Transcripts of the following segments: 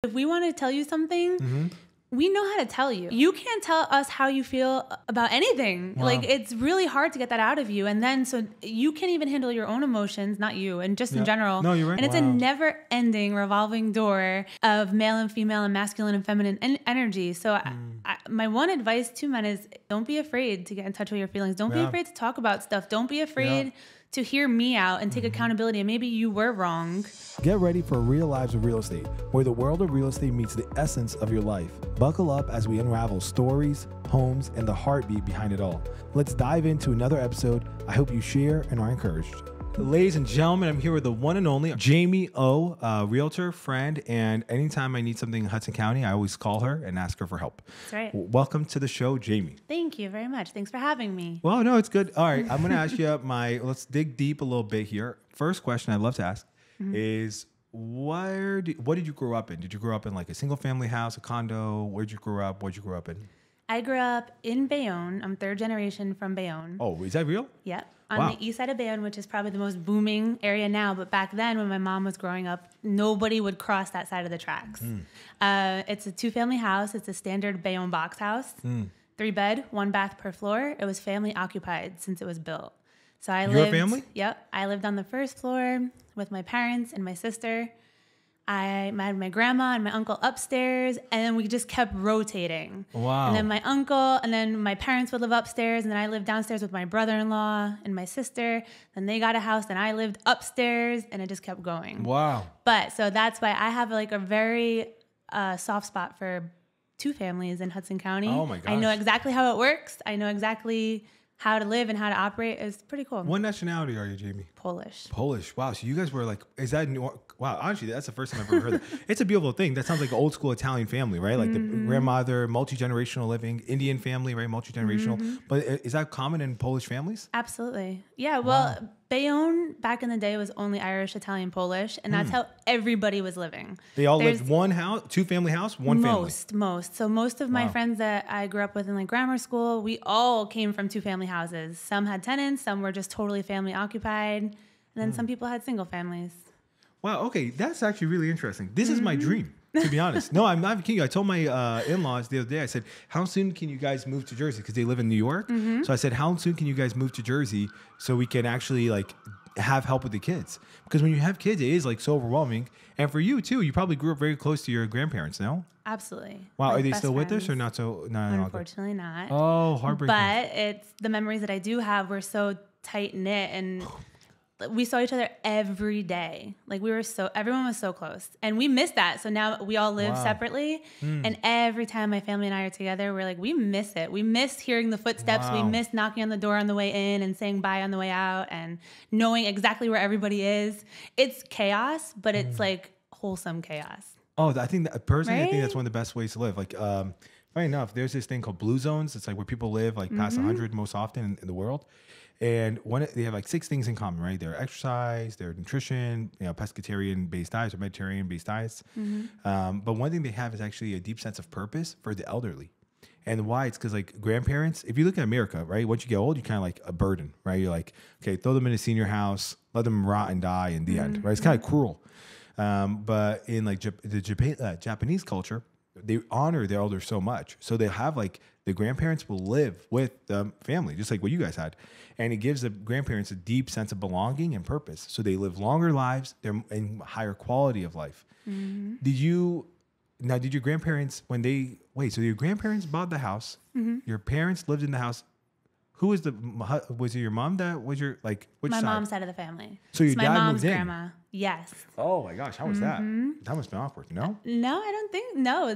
If we want to tell you something, we know how to tell you. You can't tell us how you feel about anything. Wow. Like, it's really hard to get that out of you. And then, so you can't even handle your own emotions, not you, and just in general. No, you're right. And it's a never ending revolving door of male and female and masculine and feminine energy. So my one advice to men is don't be afraid to get in touch with your feelings. Don't be afraid to talk about stuff. Don't be afraid to hear me out and take accountability. And maybe you were wrong. Get ready for Real Lives of Real Estate, where the world of real estate meets the essence of your life. Buckle up as we unravel stories, homes, and the heartbeat behind it all. Let's dive into another episode. I hope you share and are encouraged. Ladies and gentlemen, I'm here with the one and only Jamie O, Realtor, friend, and anytime I need something in Hudson County, I always call her and ask her for help. That's right. Welcome to the show, Jamie. Thank you very much. Thanks for having me. Well, no, it's good. All right, I'm going to ask you let's dig deep a little bit here. First question I'd love to ask is, what did you grow up in? Did you grow up in like a single family house, a condo? Where'd you grow up? What'd you grow up in? I grew up in Bayonne. I'm third generation from Bayonne. Oh, is that real? Yep. On the east side of Bayonne, which is probably the most booming area now. But back then, when my mom was growing up, nobody would cross that side of the tracks. It's a 2-family house. It's a standard Bayonne box house. 3-bed, 1 bath per floor. It was family occupied since it was built. So Your family? Yep. I lived on the first floor with my parents and my sister. I had my grandma and my uncle upstairs, and then we just kept rotating. Wow. And then my uncle, and then my parents would live upstairs, and then I lived downstairs with my brother-in-law and my sister. Then they got a house, and I lived upstairs, and it just kept going. Wow. But so that's why I have like a very soft spot for 2 families in Hudson County. Oh my gosh. I know exactly how it works. I know exactly how to live and how to operate. It's pretty cool. What nationality are you, Jamie? Polish. Polish. Wow. So you guys were like, is that new? Wow. Honestly, that's the first time I've ever heard that. It's a beautiful thing. That sounds like an old school Italian family, right? Like the grandmother, multi-generational living, Indian family, right? Multi-generational. But is that common in Polish families? Absolutely. Yeah. Well, Bayonne back in the day was only Irish, Italian, Polish, and that's how everybody was living. They all lived one house, 2-family house, one family. Most. So most of my friends that I grew up with in like grammar school, we all came from 2-family houses. Some had tenants, some were just totally family occupied, and then some people had single families. Wow. Okay. That's actually really interesting. This is my dream, to be honest. No, I'm not kidding you. I told my in-laws the other day, I said, how soon can you guys move to Jersey? Because they live in New York. So I said, how soon can you guys move to Jersey so we can actually like have help with the kids? Because when you have kids, it is like so overwhelming. And for you too, you probably grew up very close to your grandparents, no? Absolutely. Wow. Like are they best still with friends. us or not so? No, Unfortunately not. Oh, heartbreaking. But it's the memories that I do have were so tight knit, and we saw each other every day. Like everyone was so close, and we missed that. So now we all live separately, and every time my family and I are together, we're like, we miss it. We miss hearing the footsteps. We miss knocking on the door on the way in and saying bye on the way out, and knowing exactly where everybody is. It's chaos, but it's like wholesome chaos. Oh, I think that, personally, I think Right? that's one of the best ways to live. Like, funny enough, there's this thing called blue zones. It's like where people live like past 100 most often in the world. And they have like 6 things in common, right? Their exercise, their nutrition, pescatarian-based diets or Mediterranean-based diets. But one thing they have is actually a deep sense of purpose for the elderly. And why? It's because like grandparents, if you look at America, right? Once you get old, you're kind of like a burden, right? You're like, okay, throw them in a senior house, let them rot and die in the end, right? It's kind of cruel. But in like the Japanese culture, they honor their elders so much. So they have like the grandparents will live with the family, just like what you guys had. And it gives the grandparents a deep sense of belonging and purpose. So they live longer lives, they're in higher quality of life. Did your grandparents, so your grandparents bought the house, your parents lived in the house. Who was was it your mom that was your, like, which My side? mom's side of the family. So your It's my dad mom's moved in? grandma. Yes. Oh my gosh, how was that? That must have been awkward, no? No, I don't think. No,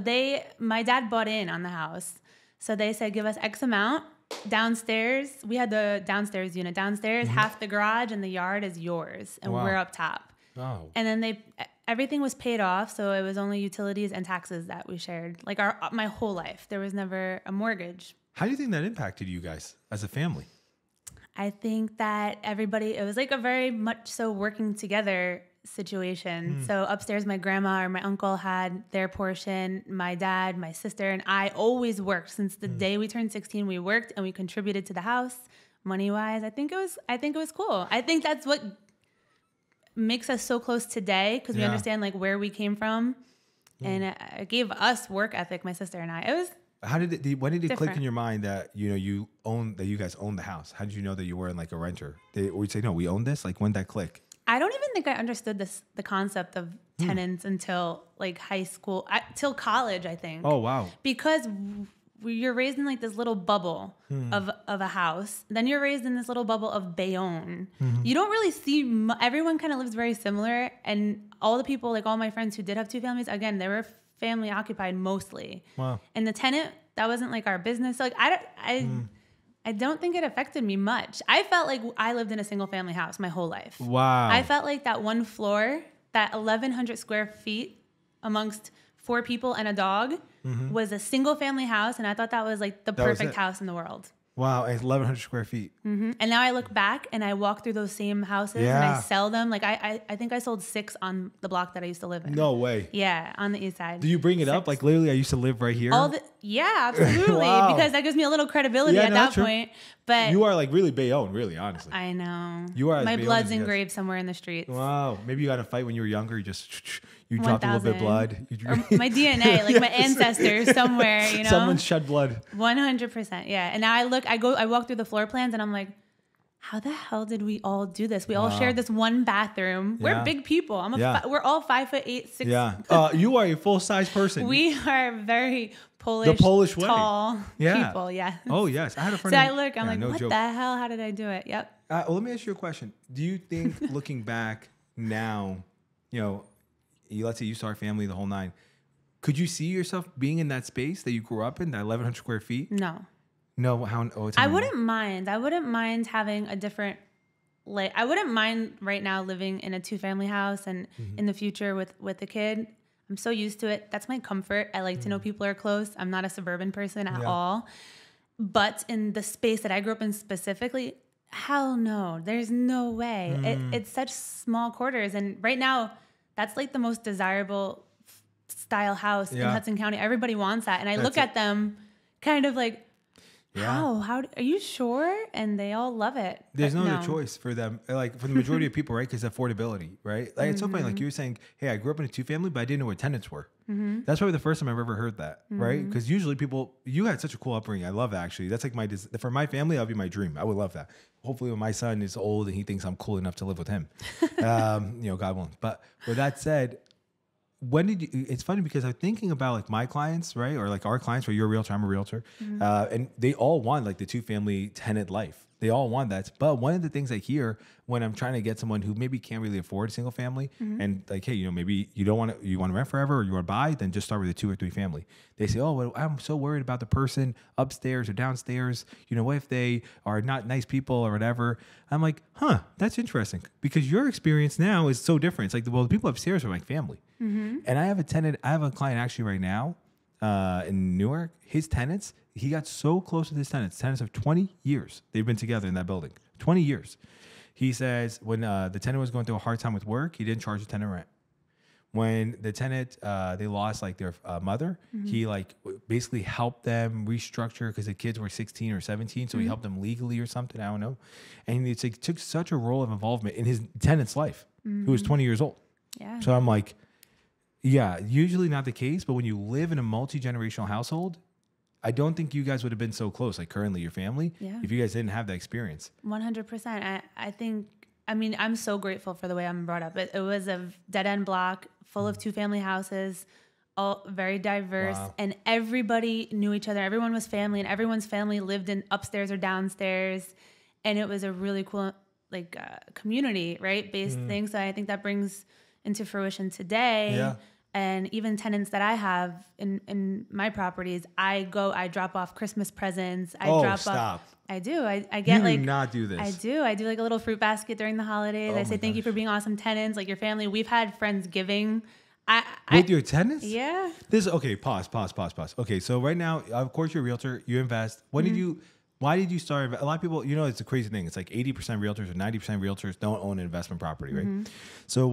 my dad bought in on the house. So they said, give us X amount. Downstairs, we had the downstairs unit. Downstairs, half the garage and the yard is yours. And we're up top. Oh. And then everything was paid off. So it was only utilities and taxes that we shared. Like my whole life. There was never a mortgage. How do you think that impacted you guys as a family? I think that it was like a very much so working together situation. So upstairs, my grandma or my uncle had their portion, my dad, my sister, and I always worked. Since the day we turned 16, we worked and we contributed to the house money-wise. I think it was cool. I think that's what makes us so close today, because we understand like where we came from. And it gave us work ethic, my sister and I. It was when did it different. click in your mind that, you guys own the house? How did you know that you weren't like a renter? Would say, no, we own this? Like, when did that click? I don't even think I understood the concept of tenants until like high school, till college, I think. Oh, wow. Because you're raised in like this little bubble of a house. Then you're raised in this little bubble of Bayonne. You don't really see, everyone kind of lives very similar. And all the people, like all my friends who did have two families, again, they were family occupied mostly. Wow. And the tenant, that wasn't like our business. So like I don't think it affected me much. I felt like I lived in a single family house my whole life. Wow. I felt like that one floor, that 1,100 square feet amongst 4 people and a dog was a single family house. And I thought that was like the perfect house in the world. Wow. And 1,100 square feet. And now I look back and I walk through those same houses and I sell them. Like I think I sold 6 on the block that I used to live in. No way. Yeah, on the east side. Do you bring it up? Like, literally, I used to live right here. Yeah, absolutely. Wow. Because that gives me a little credibility at that point. But you are like really Bayonne, really, honestly. I know. You are. My blood's engraved somewhere in the streets. Wow. Maybe you got in a fight when you were younger. You dropped a little bit of blood. Or my DNA, like my ancestors somewhere, Someone shed blood. 100%. Yeah. And now I walk through the floor plans and I'm like, how the hell did we all do this? We all shared this one bathroom. Yeah. We're big people. We're all 5'8", 6. Yeah. You are a full size person. We are very Polish, tall people. Yeah. Oh yes. I had a friend. So I look. I'm like, what the hell? How did I do it? Yep. Well, let me ask you a question. Do you think, looking back now, let's say you start a family, the whole 9, could you see yourself being in that space that you grew up in, that 1,100 square feet? No. No, I wouldn't mind. I wouldn't mind having a different, I wouldn't mind right now living in a 2-family house and in the future with a kid. I'm so used to it. That's my comfort. I like to know people are close. I'm not a suburban person at all. But in the space that I grew up in specifically, hell no. There's no way. It's such small quarters. And right now, that's like the most desirable style house in Hudson County. Everybody wants that. And I look at them kind of like, how are you sure? And they all love it. There's no other choice for them. Like, for the majority of people, right? Because affordability, right? Like, it's so funny. Like, you were saying, hey, I grew up in a 2-family, but I didn't know what tenants were. That's probably the first time I've ever heard that, right? Because usually you had such a cool upbringing. I love that, actually. That's like for my family, that'd be my dream. I would love that. Hopefully when my son is old and he thinks I'm cool enough to live with him, God willing. But with that said, it's funny because I'm thinking about like my clients, right? Or like our clients, where you're a realtor, I'm a realtor. And they all want like the 2-family tenant life. They all want that. But one of the things I hear when I'm trying to get someone who maybe can't really afford a single family and like, hey, maybe you want to rent forever or you want to buy, then just start with a 2 or 3 family. They say, oh, well, I'm so worried about the person upstairs or downstairs. What if they are not nice people or whatever? I'm like, that's interesting, because your experience now is so different. It's like, well, the people upstairs are like family. And I have a client actually right now in Newark. His tenants, he got so close with his tenants of 20 years. They've been together in that building, 20 years. He says when the tenant was going through a hard time with work, he didn't charge the tenant rent. When the tenant, they lost like their mother, he like basically helped them restructure because the kids were 16 or 17. So he helped them legally or something. I don't know. And it took such a role of involvement in his tenant's life, who was 20 years old. Yeah. So I'm like, yeah, usually not the case. But when you live in a multi-generational household, I don't think you guys would have been so close, like currently your family, if you guys didn't have that experience. 100%. I'm so grateful for the way I'm brought up. It was a dead-end block full of 2-family houses, all very diverse, and everybody knew each other. Everyone was family, and everyone's family lived in upstairs or downstairs, and it was a really cool community, right, based thing. So I think that brings into fruition today. Yeah. And even tenants that I have in my properties, I drop off Christmas presents. I do. I get you do not do this. I do. I do like a little fruit basket during the holidays. I say thank you for being awesome tenants, like your family. We've had Friendsgiving. With your tenants? Yeah. Pause. Okay, so right now, of course, you're a realtor. You invest. Why did you start? A lot of people, it's a crazy thing. It's like 80% realtors or 90% realtors don't own an investment property, right? So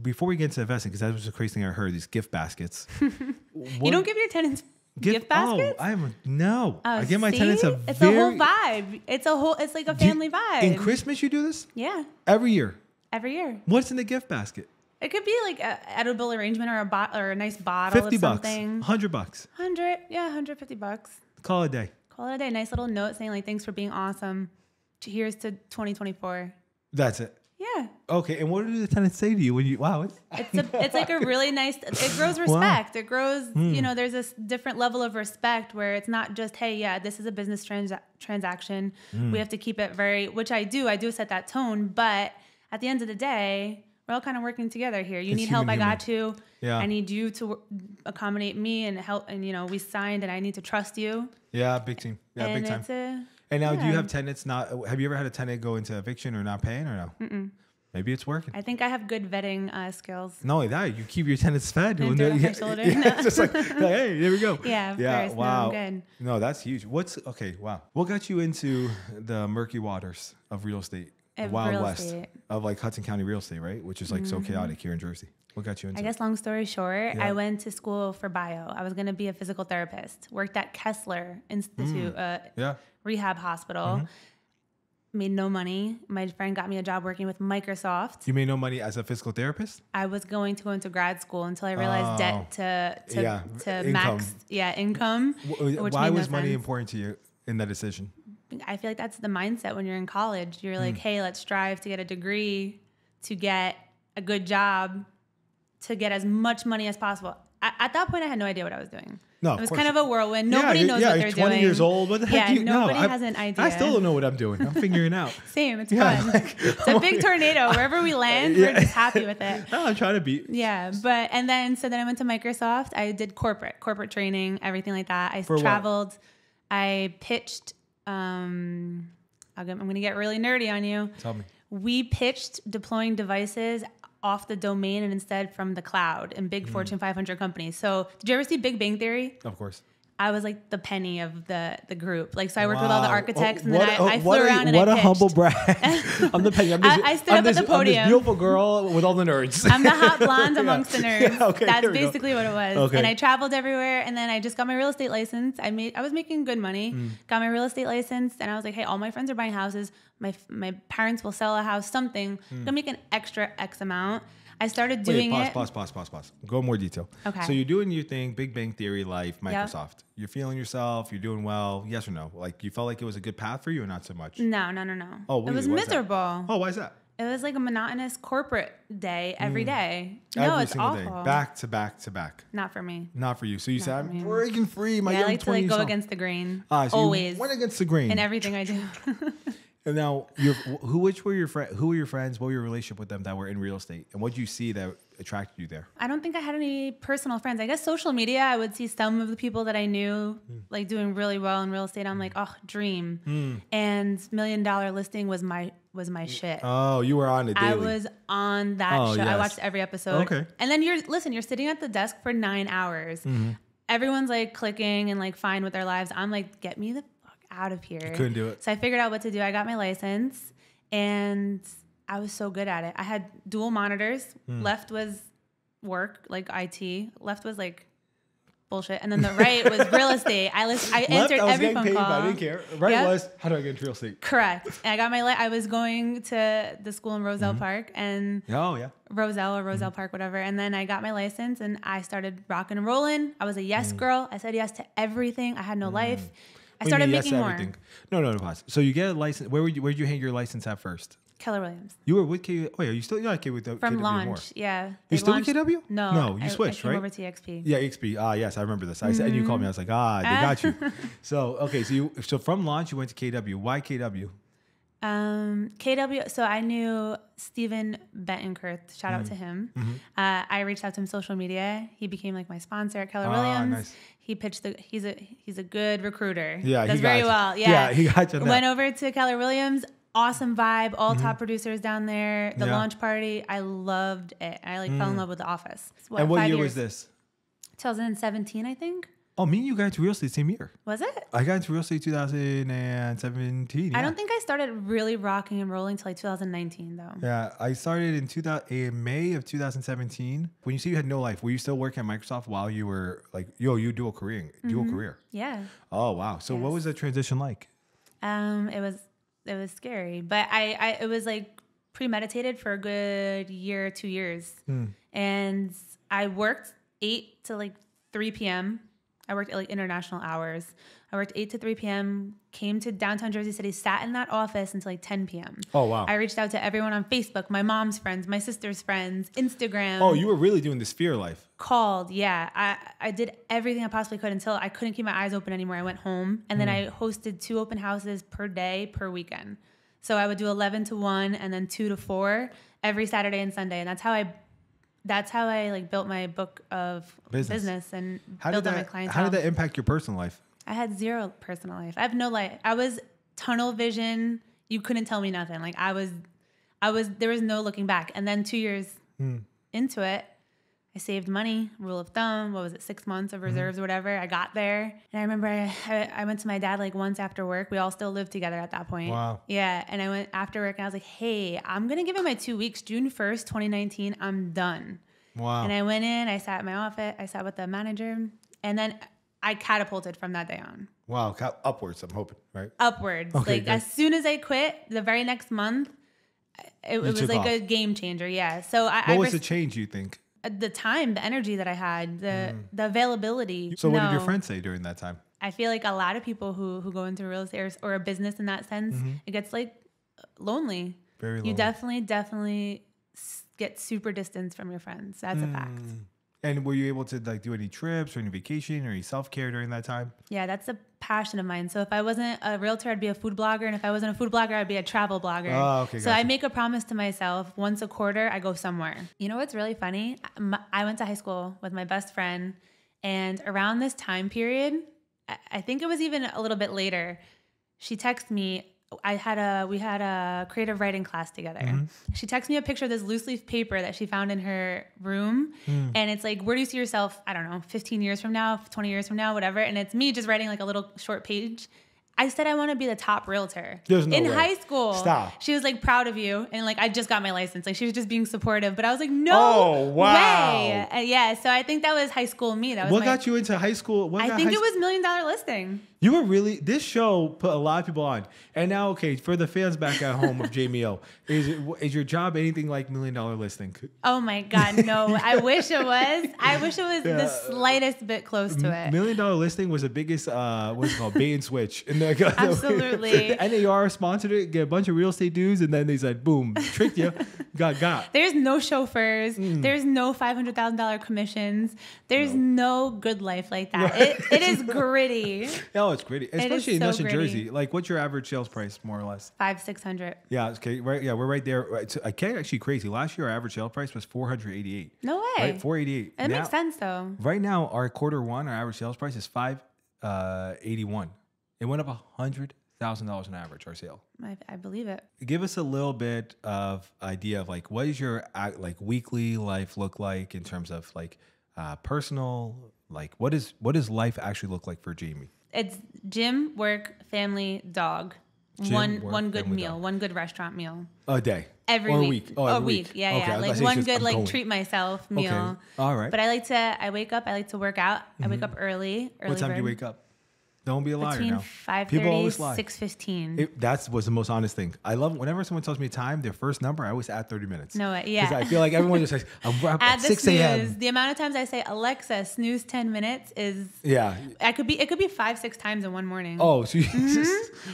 before we get into investing, because that was the crazy thing I heard, these gift baskets. You don't give your tenants gift baskets? No. I give my tenants it's a whole vibe. It's like a family vibe. In Christmas, you do this? Yeah. Every year? Every year. What's in the gift basket? It could be like a edible arrangement or a nice bottle $50, of something. $100. 100, yeah, $150. Call it a day. Call it a day. Nice little note saying like, thanks for being awesome. Here's to 2024. That's it. Yeah. Okay. And what do the tenants say to you when you? Wow. It's like a really nice. It grows respect. Wow. It grows. You know, there's this different level of respect where it's not just, hey, yeah, this is a business transaction. We have to keep it which I do. I do set that tone. But at the end of the day, we're all kind of working together here. You need help. I got you. Yeah. I need you to accommodate me and help. And you know, we signed, and I need to trust you. Yeah, big team. Yeah, and big time. And now, do you have tenants have you ever had a tenant go into eviction or not paying or no? Mm-mm. Maybe it's working. I think I have good vetting skills. Not only that, you keep your tenants fed. And throw it on my shoulder. It's just like, hey, there we go. Yeah, of course. Wow. No, I'm good. No, that's huge. Wow. What got you into the murky waters of real estate? The Wild West of like Hudson County real estate, right? Which is like so chaotic here in Jersey. What got you into it? I guess long story short, I went to school for bio. I was going to be a physical therapist. Worked at Kessler Institute, rehab hospital. Made no money. My friend got me a job working with Microsoft. You made no money as a physical therapist? I was going to go into grad school until I realized debt to max income. Why was money important to you in that decision? I feel like that's the mindset when you're in college. You're like, hey, let's strive to get a degree, to get a good job, to get as much money as possible. At that point, I had no idea what I was doing. No, it was kind of a whirlwind. Nobody knows what they're 20 doing. 20 years old. What the heck? Nobody has an idea. I still don't know what I'm doing. I'm figuring it out. Same. It's fun. It's a big tornado. Wherever we land, we're just happy with it. No, I'm trying to beat. Yeah. So then I went to Microsoft. I did corporate training, everything like that. I traveled. What? I pitched. I'm going to get really nerdy on you. Tell me. We pitched deploying devices off the domain and instead from the cloud in big Fortune 500 companies. So did you ever see Big Bang Theory? Of course. I was like the penny of the group. Like, so I worked with all the architects and then I flew around and I pitched. What a humble brag. I'm the penny. I stood up at the podium. I'm this beautiful girl with all the nerds. I'm the hot blonde amongst the nerds. Yeah, okay, that's basically what it was. Okay. And I traveled everywhere, and then I just got my real estate license. I was making good money. Got my real estate license, and I was like, hey, all my friends are buying houses. My parents will sell a house, something. I'm gonna make an extra X amount. I started doing it. Pause. Go in more detail. Okay. So you're doing your thing, Big Bang Theory life, Microsoft. Yep. You're feeling yourself. You're doing well. Yes or no? Like, you felt like it was a good path for you or not so much? No. Oh, it was miserable. Oh, why is that? It was like a monotonous corporate day every day. No, every it's single awful. Day. Back to back to back. Not for me. Not for you. So you said, I'm breaking free. My young 20s. I like to go against the grain. So always. You went against the grain. In everything I do. And now, which were your friends? Who were your friends? What were your relationship with them that were in real estate? And what did you see that attracted you there? I don't think I had any personal friends. I guess social media, I would see some of the people that I knew like doing really well in real estate. I'm like, oh, dream. And $1 Million Listing was my shit. Oh, you were on it daily. I was on that show. Yes. I watched every episode. Okay. And then you're sitting at the desk for 9 hours. Everyone's like clicking and like fine with their lives. I'm like, get me the out of here. You couldn't do it. So I figured out what to do. I got my license and I was so good at it. I had dual monitors. Left was work, like IT. Left was like bullshit. And then the right was real estate. I answered every phone call. I didn't care. Right was, how do I get into real estate? Correct. And I got my I was going to the school in Roselle Park and Roselle Park, whatever. And then I got my license and I started rocking and rolling. I was a yes girl. I said yes to everything. I had no life. I started making more. Everything? No, pause. So you get a license. Where'd you hang your license at first? Keller Williams. You were with KW. Wait, are you still with KW? From launch, yeah. You still with KW? No, you switched, right? I came over to EXP. Yeah, EXP. Yes, I remember this. I said, and you called me. I was like, they got you. So so from launch you went to KW. Why KW? KW. So I knew Steven Bettenkerth. Shout out to him. I reached out to him social media. He became like my sponsor at Keller Williams. Nice. He pitched he's a good recruiter. Yeah, does very well. Yeah, he got you. Went over to Keller Williams. Awesome vibe. All top producers down there. The launch party. I loved it. I fell in love with the office. And what year was this? 2017, I think. Oh, me and you got into real estate same year. Was it? I got into real estate 2017. Yeah. I don't think I started really rocking and rolling until 2019, though. Yeah, I started in May of 2017. When you say you had no life, were you still working at Microsoft while you were like, you dual career? Yeah. Oh, wow. So what was that transition like? It was scary, but it was like premeditated for a good year, 2 years. And I worked 8 to like 3 p.m. I worked at like international hours. I worked 8 to 3 p.m., came to downtown Jersey City, sat in that office until like 10 p.m. Oh, wow. I reached out to everyone on Facebook, my mom's friends, my sister's friends, Instagram. Oh, you were really doing the sphere life. Called, yeah. I did everything I possibly could until I couldn't keep my eyes open anymore. I went home, and then I hosted 2 open houses per day, per weekend. So I would do 11 to 1 and then 2 to 4 every Saturday and Sunday. And that's how I like built my book of business and built on my clientele. How did that impact your personal life? I had 0 personal life. I have no life. I was tunnel vision. You couldn't tell me nothing. Like I was, there was no looking back. And then 2 years into it, I saved money, rule of thumb. What was it? 6 months of reserves or whatever. I got there. And I remember I went to my dad like once after work. We all still lived together at that point. Wow. Yeah. And I went after work and I was like, hey, I'm going to give it my 2 weeks. June 1st, 2019, I'm done. Wow. And I went in, I sat in my office, I sat with the manager, and then I catapulted from that day on. Wow. Upwards, I'm hoping, right? Upwards. Okay, like good. as soon as I quit, the very next month, it was like a game changer. Yeah. So what was the change, you think? The time, the energy that I had, the availability. So what did your friends say during that time? I feel like a lot of people who go into real estate or a business in that sense, it gets like lonely. Very lonely. You definitely get super distance from your friends. That's a fact. And were you able to like do any trips or any vacation or any self-care during that time? Yeah, that's a passion of mine. So if I wasn't a realtor, I'd be a food blogger. And if I wasn't a food blogger, I'd be a travel blogger. Oh, okay. So I make a promise to myself once a quarter, I go somewhere. You know what's really funny? I went to high school with my best friend. And around this time period, I think it was even a little bit later, she texted me. We had a creative writing class together. She texted me a picture of this loose leaf paper that she found in her room. And it's like, where do you see yourself, I don't know, 15 years from now, 20 years from now, whatever. And it's me just writing like a little short page. I said I want to be the top realtor. There's no in way. high school. Stop. She was like proud of you. And like, I just got my license. Like she was just being supportive, but I was like, no way. Yeah. So I think that was high school me. That was what got you into high school? I think it was $1 Million Listing. You were really, this show put a lot of people on. And now, okay, for the fans back at home of Jamie O, is your job anything like $1 Million Listing? Oh my God, no. I wish it was. I wish it was the slightest bit close to it. $1 Million Listing was the biggest, what's it called, bait and switch. And Absolutely. NAR sponsored it, get a bunch of real estate dudes, and then they said, boom, tricked you, got. There's no chauffeurs. There's no $500,000 commissions. There's no good life like that. It is gritty. Oh, it's gritty, especially in us in gritty. Jersey. Like, what's your average sales price, more or less? $500-$600. Yeah, okay, right. Yeah, we're right there. It's actually crazy. Last year, our average sale price was $488. No way. Right, $488. It makes sense though. Right now, our Q1, our average sales price is $581. It went up $100,000 on average. Our sale. I believe it. Give us a little bit of idea of like what is your like weekly life look like in terms of like personal, like what does life actually look like for Jamie? It's gym, work, family, dog. Gym, one good family, meal, dog. one good restaurant meal. A day. Every or week. A week. Oh, every week. Yeah, okay, yeah. Like one good like treat myself meal. Okay. All right. But I wake up, I like to work out. I wake up early. What time do you wake up? Don't be a liar Between now. 5:30, 6:15. That was the most honest thing. I love whenever someone tells me time, their first number, I always add 30 minutes. No way, yeah. Because I feel like everyone just says, I'm up at 6 a.m. The amount of times I say, Alexa, snooze 10 minutes is... Yeah. It could be 5-6 times in one morning. Oh, so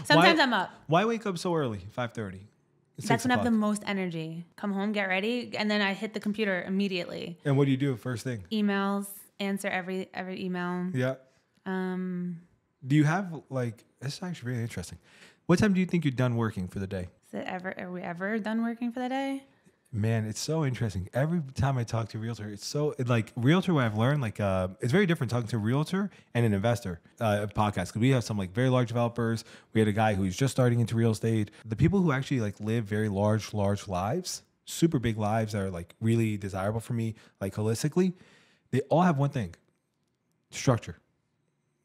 Sometimes I'm up. Why wake up so early, 5:30? That's when I have the most energy. Come home, get ready, and then I hit the computer immediately. And what do you do first thing? Emails, answer every email. Yeah. Do you have like, this is actually really interesting. What time do you think you're done working for the day? Are we ever done working for the day? Man, it's so interesting. Every time I talk to a realtor, it's so like realtor. What I've learned, like it's very different talking to a realtor and an investor podcast. Because we have some like very large developers. We had a guy who's just starting into real estate. The people who actually like live very large lives, super big lives that are like really desirable for me, like holistically, they all have one thing: structure.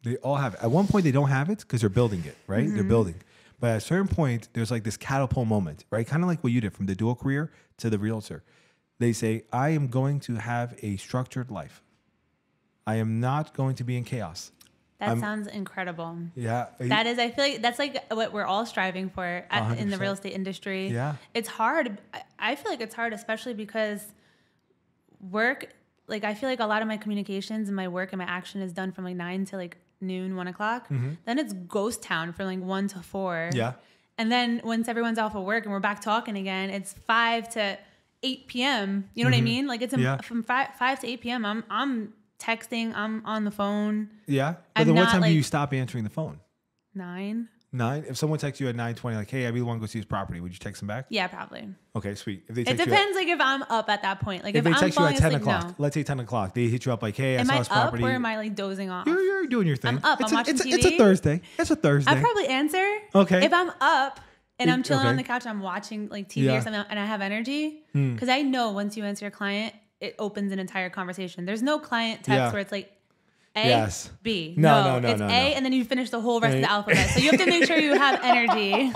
They all have it. At one point, they don't have it because they're building it, right? They're building. But at a certain point, there's like this catapult moment, right? Kind of like what you did from the dual career to the realtor. They say, I am going to have a structured life. I am not going to be in chaos. That sounds incredible. Yeah. That is, I feel like that's like what we're all striving for in the real estate industry. Yeah. It's hard. I feel like it's hard, especially because work, like I feel like a lot of my communications and my work and my action is done from like 9 to like noon, 1 o'clock. Then it's ghost town from like 1 to 4. Yeah. And then once everyone's off of work and we're back talking again, it's 5 to 8 p.m. You know what I mean? Like it's from 5 to 8 p.m. I'm texting, I'm on the phone. Yeah. But then what time do you stop answering the phone? 9. 9? If someone texts you at 9:20, like, hey, I really want to go see his property, would you text them back? Yeah, probably. Okay, sweet. If they It text depends, like if I'm up at that point. Like if they I'm text you at 10 asleep, o'clock, no. let's say 10 o'clock, they hit you up like, hey, I Am saw I his up property. or am I like dozing off? You're doing your thing. I'm up. I'm watching TV. It's a Thursday. It's a Thursday. I'd probably answer. Okay. If I'm up and I'm chilling Okay. on the couch, I'm watching like TV or something, and I have energy, because I know once you answer a client, it opens an entire conversation. There's no client text where it's like A, B. No, it's A, and then you finish the whole rest of the alphabet. So you have to make sure you have energy.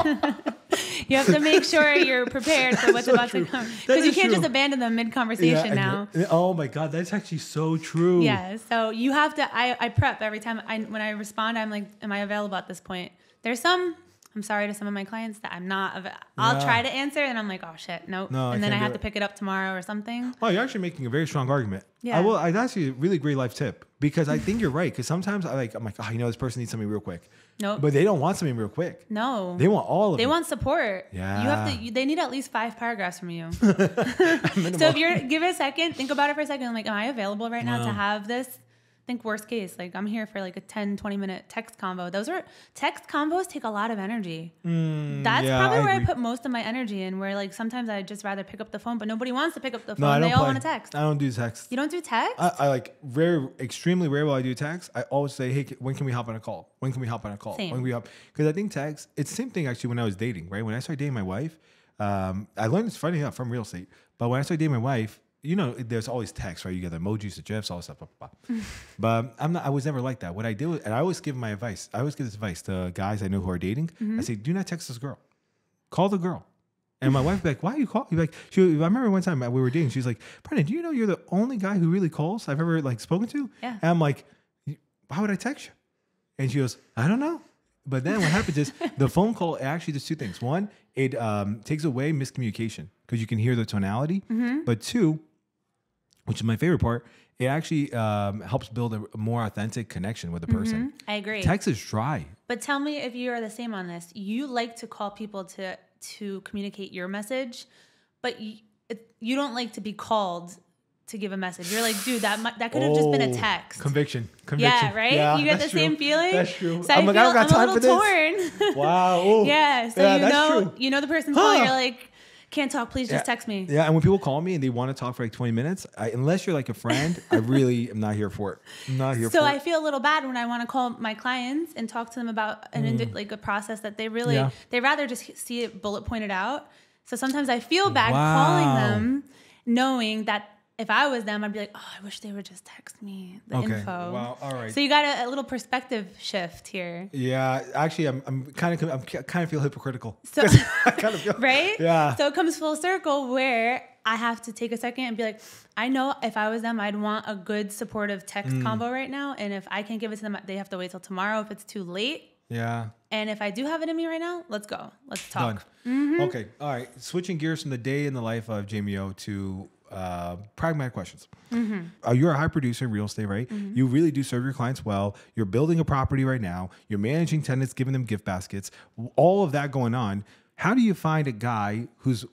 You have to make sure you're prepared for what's about to come. Because you can't just abandon them mid-conversation now. Oh my God, that's actually so true. Yeah, so you have to, I prep every time. When I respond, I'm like, am I available at this point? There's some, I'm sorry to some of my clients that I'm not, I'll try to answer and I'm like, oh shit, nope. No, and then I have to pick it up tomorrow or something. Oh, you're actually making a very strong argument. Yeah. That's actually a really great life tip, because I think you're right. Because sometimes I'm like, oh, you know, this person needs something real quick. Nope. But they don't want something real quick. No. They want all of it. They want support. Yeah. You have to, they need at least 5 paragraphs from you. So if give it a second, think about it for a second. I'm like, am I available right now to have this? Think worst case, like I'm here for like a 10, 20 minute text convo. Text convos take a lot of energy. That's probably where I put most of my energy in, where like sometimes I'd just rather pick up the phone, but nobody wants to pick up the phone. They all want to text. I don't do text. You don't do text? I like extremely rare will I do text. I always say, hey, when can we hop on a call? When can we hop on a call? Same. When can we hop? Because I think text, it's the same thing actually when I was dating, right? When I started dating my wife, I learned this funny enough from real estate, but when I started dating my wife, you know, there's always text, right? You get the emojis, the GIFs, all this stuff. Blah, blah, blah. But I was never like that. What I do, and I always give my advice. I always give this advice to guys I know who are dating. I say, do not text this girl. Call the girl. And my wife's like, why are you calling? Like, I remember one time we were dating. She's like, Brendan, do you know you're the only guy who really calls I've ever like spoken to? Yeah. And I'm like, why would I text you? And she goes, I don't know. But then what happens is the phone call actually does 2 things. One, it takes away miscommunication because you can hear the tonality. But 2, which is my favorite part, it actually helps build a more authentic connection with the person. I agree. Text is dry. But tell me if you are the same on this. You like to call people to communicate your message, but you don't like to be called to give a message. You're like, dude, that could have just been a text. Conviction. Yeah, right? Yeah, you get the same feeling? That's true. So I'm like, I don't got time for this. Torn. Wow. Ooh. Yeah, so that's true. you know the person's calling, you're like, can't talk, please just text me. Yeah, and when people call me and they want to talk for like 20 minutes, unless you're like a friend, I really am not here for it. I'm not here for it. So I feel a little bad when I want to call my clients and talk to them about like a process that they really, they rather just see it bullet pointed out. So sometimes I feel bad calling them, knowing that if I was them, I'd be like, oh, I wish they would just text me the info. Wow. All right. So you got a little perspective shift here. Yeah. Actually, I'm kind of feel hypocritical. So, I kind of feel, right? Yeah. So it comes full circle where I have to take a second and be like, I know if I was them, I'd want a good supportive text combo right now. And if I can't give it to them, they have to wait till tomorrow if it's too late. Yeah. And if I do have it in me right now, let's go. Let's talk. Done. Okay. All right. Switching gears from the day in the life of Jamie O to pragmatic questions. You're a high producer in real estate, right? You really do serve your clients well. You're building a property right now. You're managing tenants, giving them gift baskets, all of that going on. How do you find a guy who's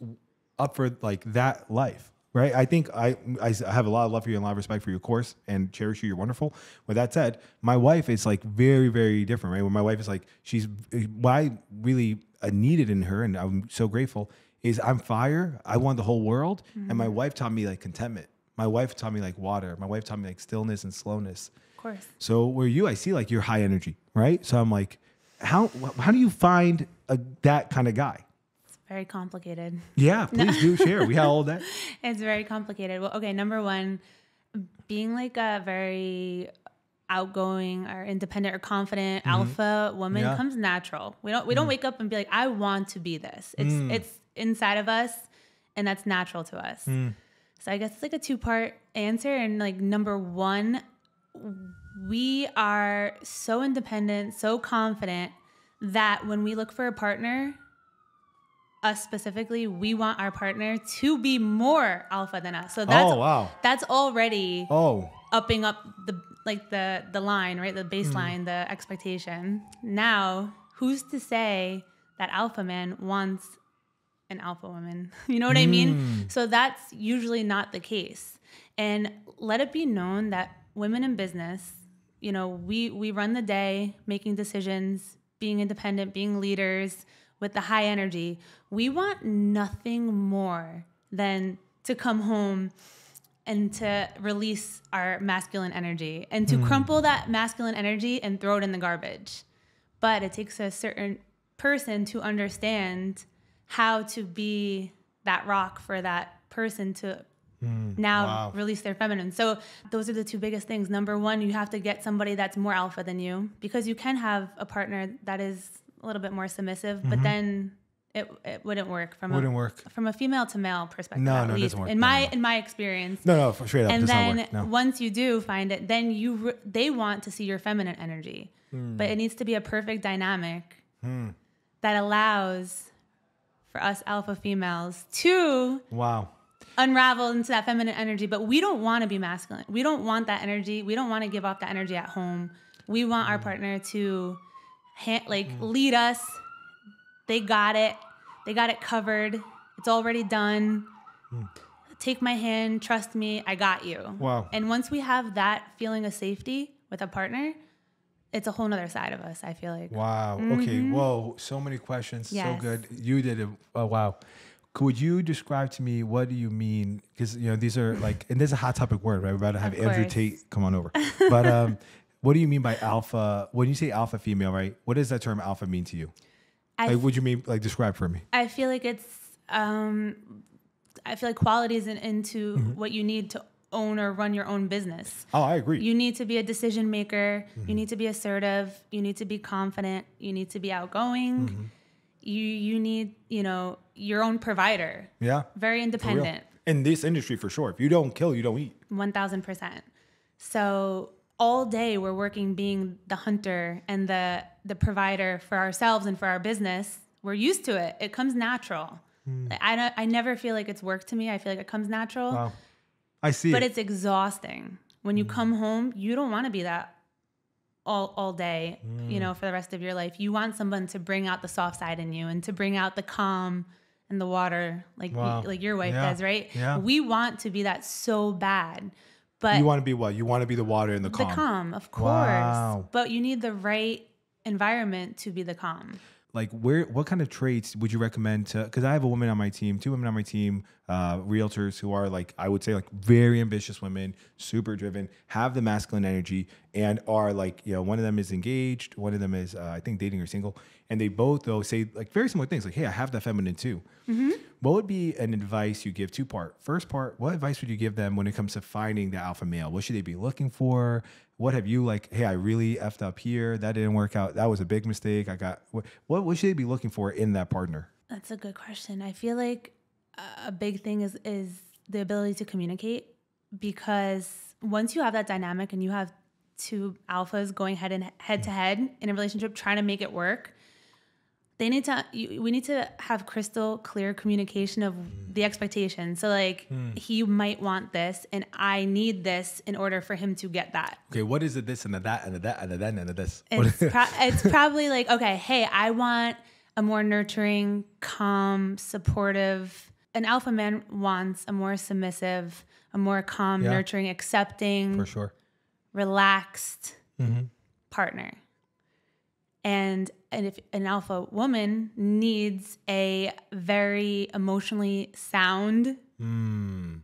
up for like that life, right? I think I have a lot of love for you and a lot of respect for your course and cherish you. You're wonderful. With that said, my wife is like very, very different, right? When my wife is like, what I really needed in her, and I'm so grateful, is I'm fire. I want the whole world. And my wife taught me like contentment. My wife taught me like water. My wife taught me like stillness and slowness. Of course. So where I see like you're high energy, right? So I'm like, how do you find that kind of guy? It's very complicated. Yeah, please do share. We have all that. It's very complicated. Well, okay, number one, being like a very outgoing or independent or confident alpha woman comes natural. We don't wake up and be like, I want to be this. It's inside of us, and that's natural to us. So I guess it's like a 2-part answer. And like number one, we are so independent, so confident that when we look for a partner, us specifically, we want our partner to be more alpha than us. So that's already upping up the line, right? The baseline, the expectation. Now, who's to say that alpha man wants an alpha woman? You know what I mean? So that's usually not the case. And let it be known that women in business, you know, we run the day making decisions, being independent, being leaders with the high energy. We want nothing more than to come home and to release our masculine energy and to crumple that masculine energy and throw it in the garbage. But it takes a certain person to understand how to be that rock for that person to release their feminine. So those are the two biggest things. Number one, you have to get somebody that's more alpha than you, because you can have a partner that is a little bit more submissive, but then it wouldn't work from a female to male perspective. No, at least in my experience. No, straight up. And then once you do find it, then they want to see your feminine energy, but it needs to be a perfect dynamic that allows for us alpha females to unravel into that feminine energy. But we don't want to be masculine. We don't want that energy. We don't want to give off that energy at home. We want our partner to lead us. They got it. They got it covered. It's already done. Take my hand. Trust me. I got you. Wow. And once we have that feeling of safety with a partner, it's a whole nother side of us, I feel like. Wow. Okay. Whoa. So many questions. Yes. So good. You did it. Oh, wow. Could you describe to me, what do you mean? Because, you know, these are like, and there's a hot topic word, right? We're about to have Andrew Tate come on over. But what do you mean by alpha? When you say alpha female, right? What does that term alpha mean to you? What do you mean, describe for me? I feel like it's, I feel like qualities into what you need to own or run your own business. Oh, I agree. You need to be a decision maker. You need to be assertive. You need to be confident. You need to be outgoing. You need, you know, your own provider. Yeah. Very independent. In this industry, for sure. If you don't kill, you don't eat. 1,000%. So all day we're working being the hunter and the provider for ourselves and for our business. We're used to it. It comes natural. I never feel like it's work to me. I feel like it comes natural. Wow. I see. But it's exhausting. When you come home, you don't want to be that all day, you know, for the rest of your life. You want someone to bring out the soft side in you and to bring out the calm and the water, like your wife does, right? Yeah. We want to be that so bad. But you want to be what? You want to be the water and the calm. The calm, of course. Wow. But you need the right environment to be the calm. Like, what kind of traits would you recommend to, because I have a woman on my team, 2 women on my team, realtors who are I would say very ambitious women, super driven, have the masculine energy, and are one of them is engaged, one of them is, I think, dating or single. And they both, though, say very similar things, hey, I have that feminine too. What would be an advice you give? 2-part. First part, what advice would you give them when it comes to finding the alpha male? What should they be looking for? What have you hey, I really effed up here. That didn't work out. That was a big mistake. What should they be looking for in that partner? That's a good question. I feel like a big thing is the ability to communicate, because once you have that dynamic and you have 2 alphas going head to head in a relationship, trying to make it work, we need to have crystal clear communication of the expectation. So he might want this and I need this in order for him to get that. Okay, what is it, this and the that and the that and the then and the this? It's probably okay, hey, I want a more nurturing, calm, supportive. An alpha man wants a more submissive, a more calm, nurturing, accepting, for sure, relaxed partner. And if an alpha woman needs a very emotionally sound,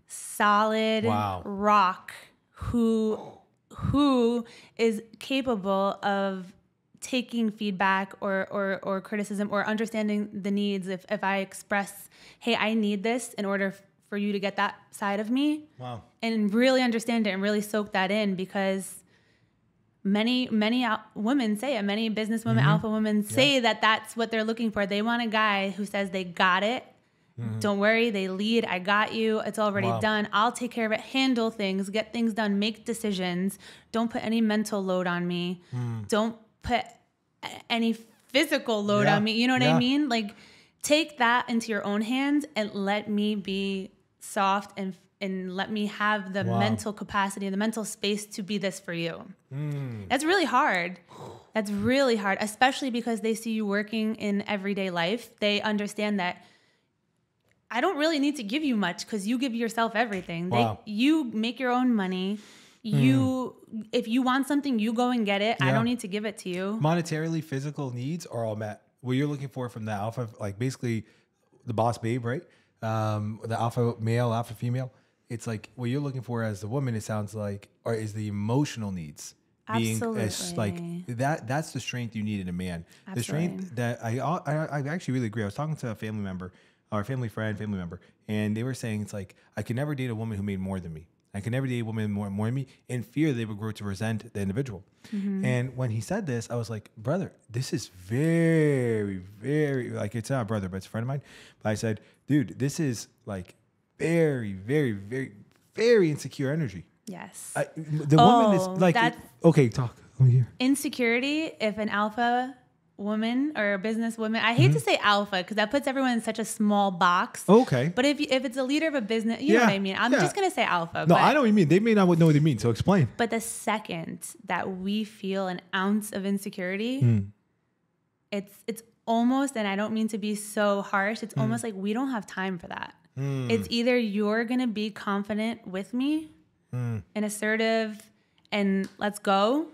solid rock who is capable of taking feedback or criticism or understanding the needs. If I express, hey, I need this in order for you to get that side of me. Wow. And really understand it and really soak that in, because many women say it. Many businesswomen, alpha women say that that's what they're looking for. They want a guy who says they got it Don't worry, they lead. I got you. It's already done. I'll take care of it. Handle things, get things done, make decisions. Don't put any mental load on me. Don't put any physical load on me. You know what I mean? Like, take that into your own hands and let me be soft and let me have the mental capacity and the mental space to be this for you. That's really hard. That's really hard, especially because they see you working in everyday life. They understand that I don't really need to give you much because you give yourself everything. You make your own money. If you want something, you go and get it. I don't need to give it to you. Monetarily, physical needs are all met. What you're looking for from the alpha, like basically the boss babe, right? The alpha male, alpha female. It's like what you're looking for as the woman, it sounds like, or is the emotional needs. Absolutely. Being like that's the strength you need in a man. Absolutely. The strength that I actually really agree. I was talking to a family member, or a family member, and they were saying it's like, I could never date a woman who made more than me. I could never date a woman more than me, in fear they would grow to resent the individual. And when he said this, I was like, brother, this is very, very, like, it's not a brother, but it's a friend of mine. But I said, dude, this is like very, very, very, very insecure energy. Yes. The woman is like, okay, talk. Let me hear. Insecurity, if an alpha woman or a business woman, I hate to say alpha because that puts everyone in such a small box. Okay. But if it's a leader of a business, you know what I mean? I'm just going to say alpha. No, I know what you mean. They may not know what they mean, so explain. But the second that we feel an ounce of insecurity, it's almost, and I don't mean to be so harsh, it's almost like we don't have time for that. It's either you're going to be confident with me and assertive and let's go,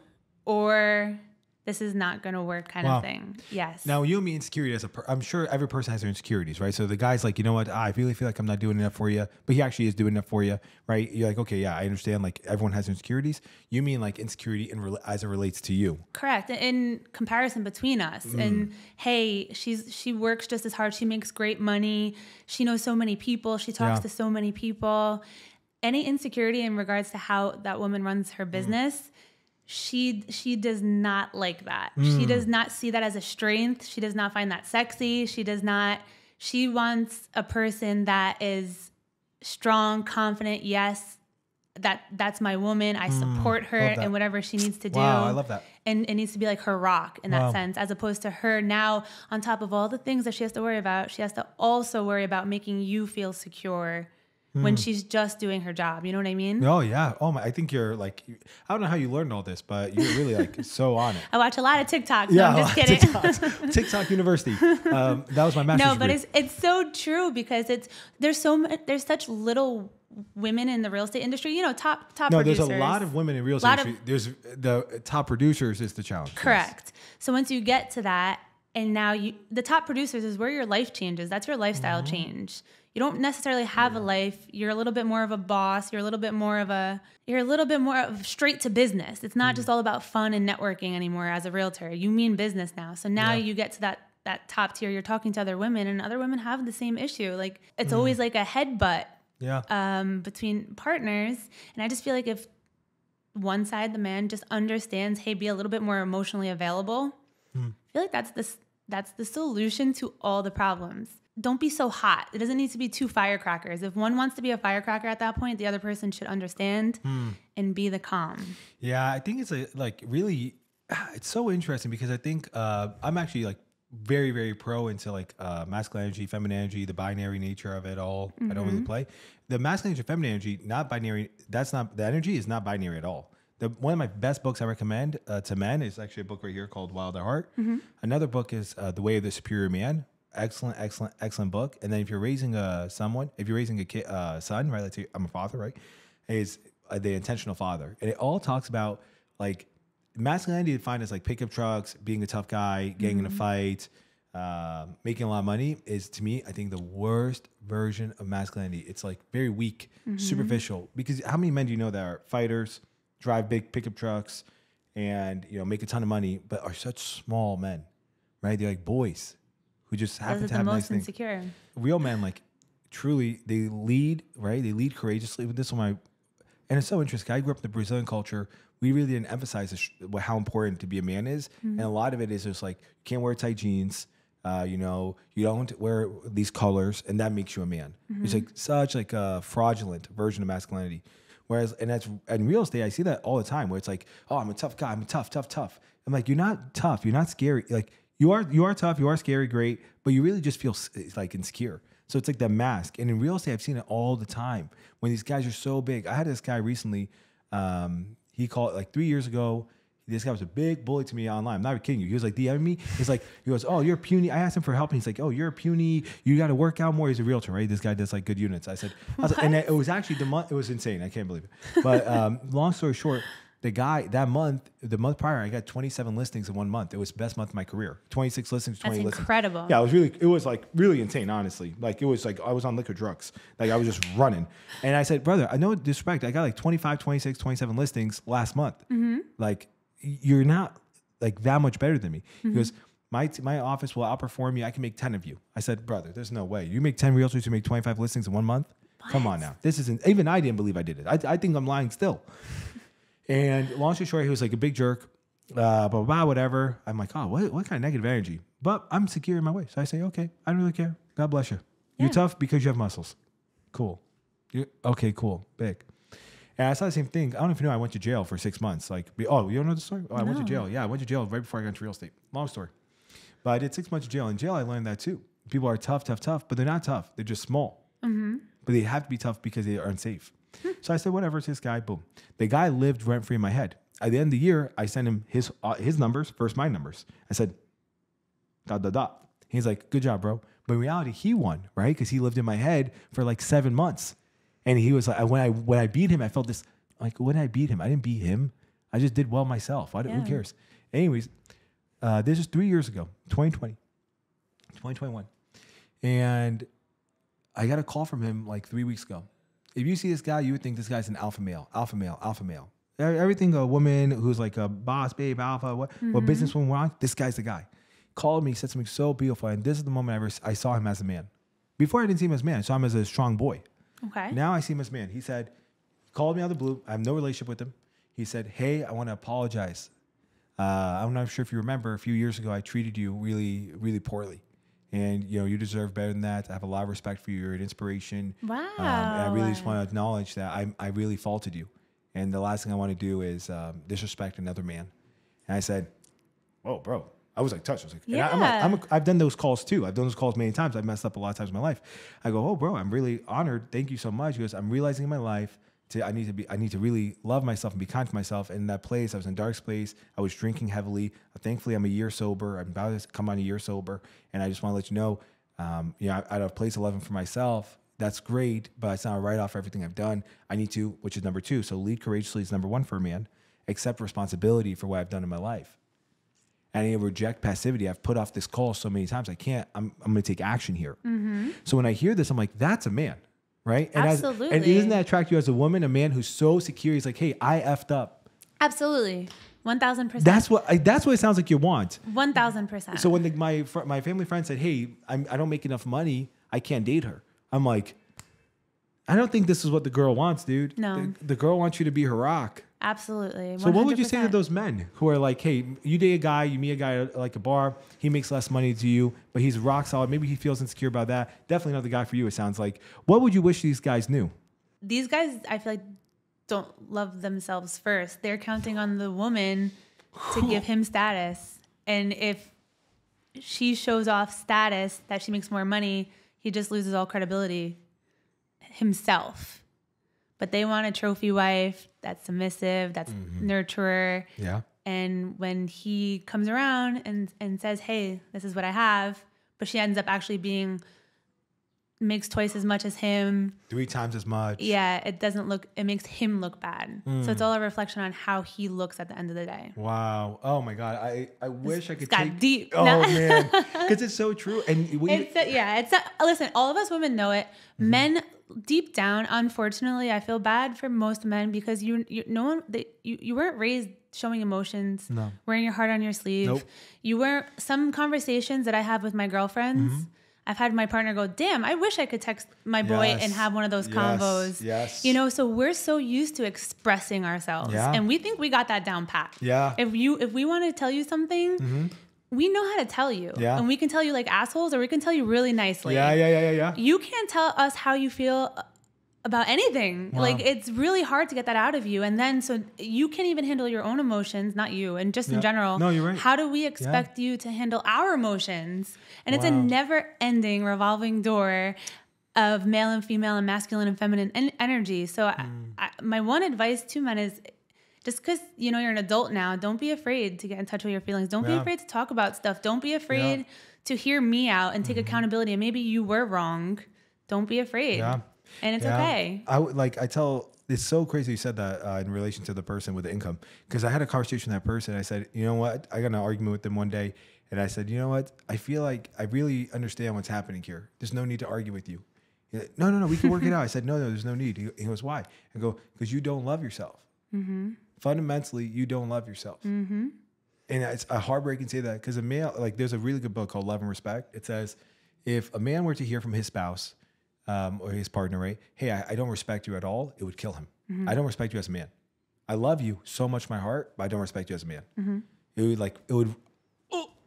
or this is not going to work kind of thing. Yes. Now, you and me, insecurity I'm sure every person has their insecurities, right? So the guy's like, you know what? I really feel like I'm not doing enough for you, but he actually is doing enough for you, right? You're like, okay, yeah, I understand. Like, everyone has insecurities. You mean like insecurity as it relates to you? Correct. In comparison between us, and hey, she works just as hard. She makes great money. She knows so many people. She talks to so many people. Any insecurity in regards to how that woman runs her business, she does not like that. She does not see that as a strength. She does not find that sexy. She wants a person that is strong, confident. Yes, that's my woman. I support her in whatever she needs to do. Wow, I love that. And it needs to be like her rock in that sense, as opposed to her now, on top of all the things that she has to worry about, she has to also worry about making you feel secure when she's just doing her job. You know what I mean? Oh, yeah. Oh, my. I think you're like, I don't know how you learned all this, but you're really like so on it. I watch a lot of TikToks. No, I'm just kidding. TikTok University. That was my master's degree. But it's so true because there's such little women in the real estate industry. You know, top producers. There's a lot of women in real estate industry. There's the top producers is the challenge. Correct. Yes. So once you get to that, and now the top producers is where your life changes. That's your lifestyle change. You don't necessarily have a life. You're a little bit more of a boss. You're a little bit more of straight to business. It's not just all about fun and networking anymore as a realtor. You mean business now. So now you get to that top tier. You're talking to other women, and other women have the same issue. Like, it's always like a headbutt between partners. And I just feel like if one side, the man, just understands, hey, be a little bit more emotionally available, I feel like that's the solution to all the problems. Don't be so hot. It doesn't need to be two firecrackers. If one wants to be a firecracker at that point, the other person should understand and be the calm. Yeah, I think it's really, it's so interesting because I think I'm actually like very, very pro into like masculine energy, feminine energy, the binary nature of it all. I don't really play. The masculine energy, feminine energy, not binary. The energy is not binary at all. One of my best books I recommend to men is actually a book right here called Wild at Heart. Another book is The Way of the Superior Man. Excellent book. And then if you're raising a son, right? Let's say I'm a father, right? Is the intentional father, and it all talks about like masculinity defined as like pickup trucks, being a tough guy, getting in a fight, making a lot of money is, to me, I think the worst version of masculinity. It's like very weak, superficial. Because how many men do you know that are fighters, drive big pickup trucks, and make a ton of money, but are such small men, right? They're like boys who just happen to have nice things. Insecure. Real men, like, truly, they lead, right? They lead courageously. With this one, and it's so interesting. I grew up in the Brazilian culture. We really didn't emphasize how important to be a man is, and a lot of it is just like, you can't wear tight jeans. You know, you don't wear these colors, and that makes you a man. It's like such like a fraudulent version of masculinity. Whereas, and that's in real estate, I see that all the time. Where it's like, oh, I'm a tough guy. I'm tough. I'm like, you're not tough. You're not scary. Like you are tough. You are scary, great, but you really just feel like insecure. So it's like the mask. And in real estate, I've seen it all the time when these guys are so big. I had this guy recently. He called like 3 years ago. This guy was a big bully to me online. I'm not kidding you. He was like DMing me. He goes, oh, you're puny. I asked him for help, and he's like, oh, you're puny. You got to work out more. He's a realtor, right? This guy does like good units. I said, and it was actually the month. It was insane. I can't believe it. But long story short, the guy the month prior, I got 27 listings in 1 month. It was the best month of my career. 26 listings, 20 That's listings. Incredible. Yeah, it was like really insane, honestly. Like it was like I was on liquor drugs. Like I was just running. And I said, brother, I know disrespect. I got like 25, 26, 27 listings last month. Like you're not like that much better than me. He goes, my office will outperform you. I can make 10 of you. I said, brother, there's no way. You make 10 realtors, you make 25 listings in 1 month? What? Come on now. This isn't, even I didn't believe I did it. I think I'm lying still. And long story short, he was like a big jerk, blah, blah, blah, whatever. I'm like, oh, what kind of negative energy? But I'm secure in my way. So I say, okay, I don't really care. God bless you. You're tough because you have muscles. Cool. Okay, cool. Big. And I saw the same thing. I don't know if you know, I went to jail for 6 months. Like, oh, you don't know the story? Oh, I went to jail. Yeah, I went to jail right before I got into real estate. Long story. But I did 6 months of jail. In jail, I learned that too. People are tough, but they're not tough. They're just small. But they have to be tough because they are unsafe. So I said, whatever, it's this guy. Boom. The guy lived rent-free in my head. At the end of the year, I sent him his numbers versus my numbers. I said, ... He's like, good job, bro. But in reality, he won, right? Because he lived in my head for like 7 months. And he was like, when I beat him, I felt this, like, when I beat him, I didn't beat him. I just did well myself. Who cares? Anyways, this is 3 years ago, 2021. And I got a call from him like 3 weeks ago. If you see this guy, you would think this guy's an alpha male. Everything a woman who's like a boss, babe, alpha, what businesswoman wants, this guy's the guy. Called me, said something so beautiful. And this is the moment I saw him as a man. Before I didn't see him as a man. I saw him as a strong boy. Okay. Now I see him as a man. He said, called me out of the blue. I have no relationship with him. He said, hey, I want to apologize. I'm not sure if you remember, a few years ago, I treated you really, really poorly. And, you know, you deserve better than that. I have a lot of respect for you. You're an inspiration. Wow. And I really just want to acknowledge that I really faulted you. And the last thing I want to do is disrespect another man. And I said, oh, bro. I was like touched. I was like, yeah. I've done those calls too. I've done those calls many times. I've messed up a lot of times in my life. I go, oh, bro, I'm really honored. Thank you so much. He goes, I'm realizing in my life I need to really love myself and be kind to myself. And in that place, I was in a dark place. I was drinking heavily. Thankfully, I'm a year sober. I'm about to come on a year sober. And I just want to let you know, out of place 11 for myself, that's great, but it's not a write-off for everything I've done. I need to, which is number 2. So lead courageously is number 1 for a man. Accept responsibility for what I've done in my life. And I need to reject passivity. I've put off this call so many times. I can't. I'm going to take action here. So when I hear this, I'm like, that's a man, right? And Absolutely. And doesn't that attract you as a woman? A man who's so secure. He's like, hey, I effed up. Absolutely. 1,000%. That's what it sounds like you want. 1,000%. So when my family friend said, hey, I don't make enough money, I can't date her. I'm like, I don't think this is what the girl wants, dude. No. The girl wants you to be her rock. Absolutely. 100%. So what would you say to those men who are like, hey, you date a guy, you meet a guy at like a bar, he makes less money to you, but he's rock solid. Maybe he feels insecure about that. Definitely not the guy for you, it sounds like. What would you wish these guys knew? These guys, I feel like, don't love themselves first. They're counting on the woman to give him status. And if she shows off status that she makes more money, he just loses all credibility himself. But they want a trophy wife that's submissive, that's nurturer. Yeah. And when he comes around and says, hey, this is what I have, but she ends up actually makes twice as much as him. 3 times as much. Yeah, it makes him look bad. So it's all a reflection on how he looks at the end of the day. Wow. Oh my God. I wish I could got deep. Oh man. Because it's so true. And listen, all of us women know it. Men deep down, unfortunately, I feel bad for most men because you weren't raised showing emotions, wearing your heart on your sleeve. Nope. You weren't. Some conversations that I have with my girlfriends, I've had my partner go, damn, I wish I could text my boy and have one of those convos. Yes. You know, so we're so used to expressing ourselves and we think we got that down pat. Yeah. If we want to tell you something, we know how to tell you. Yeah. And we can tell you like assholes, or we can tell you really nicely. Yeah. You can't tell us how you feel about anything. Wow. Like, it's really hard to get that out of you. And then, so you can't even handle your own emotions, not you, and just in general. No, you're right. How do we expect you to handle our emotions? And it's a never ending revolving door of male and female and masculine and feminine energy. So my one advice to men is, just because, you're an adult now, don't be afraid to get in touch with your feelings. Don't be afraid to talk about stuff. Don't be afraid to hear me out and take accountability. And maybe you were wrong. Don't be afraid. Yeah. And it's okay. It's so crazy you said that in relation to the person with the income, because I had a conversation with that person. I said, you know what? I got in an argument with them one day, and I said, you know what? I feel like I really understand what's happening here. There's no need to argue with you. No, we can work it out. I said, no, there's no need. He goes, why? I go, because you don't love yourself. Fundamentally, you don't love yourself. And it's a heartbreaking to say that, because a male, like, there's a really good book called Love and Respect. It says, if a man were to hear from his spouse, or his partner, right? Hey, I don't respect you at all. It would kill him. I don't respect you as a man. I love you so much, my heart, but I don't respect you as a man.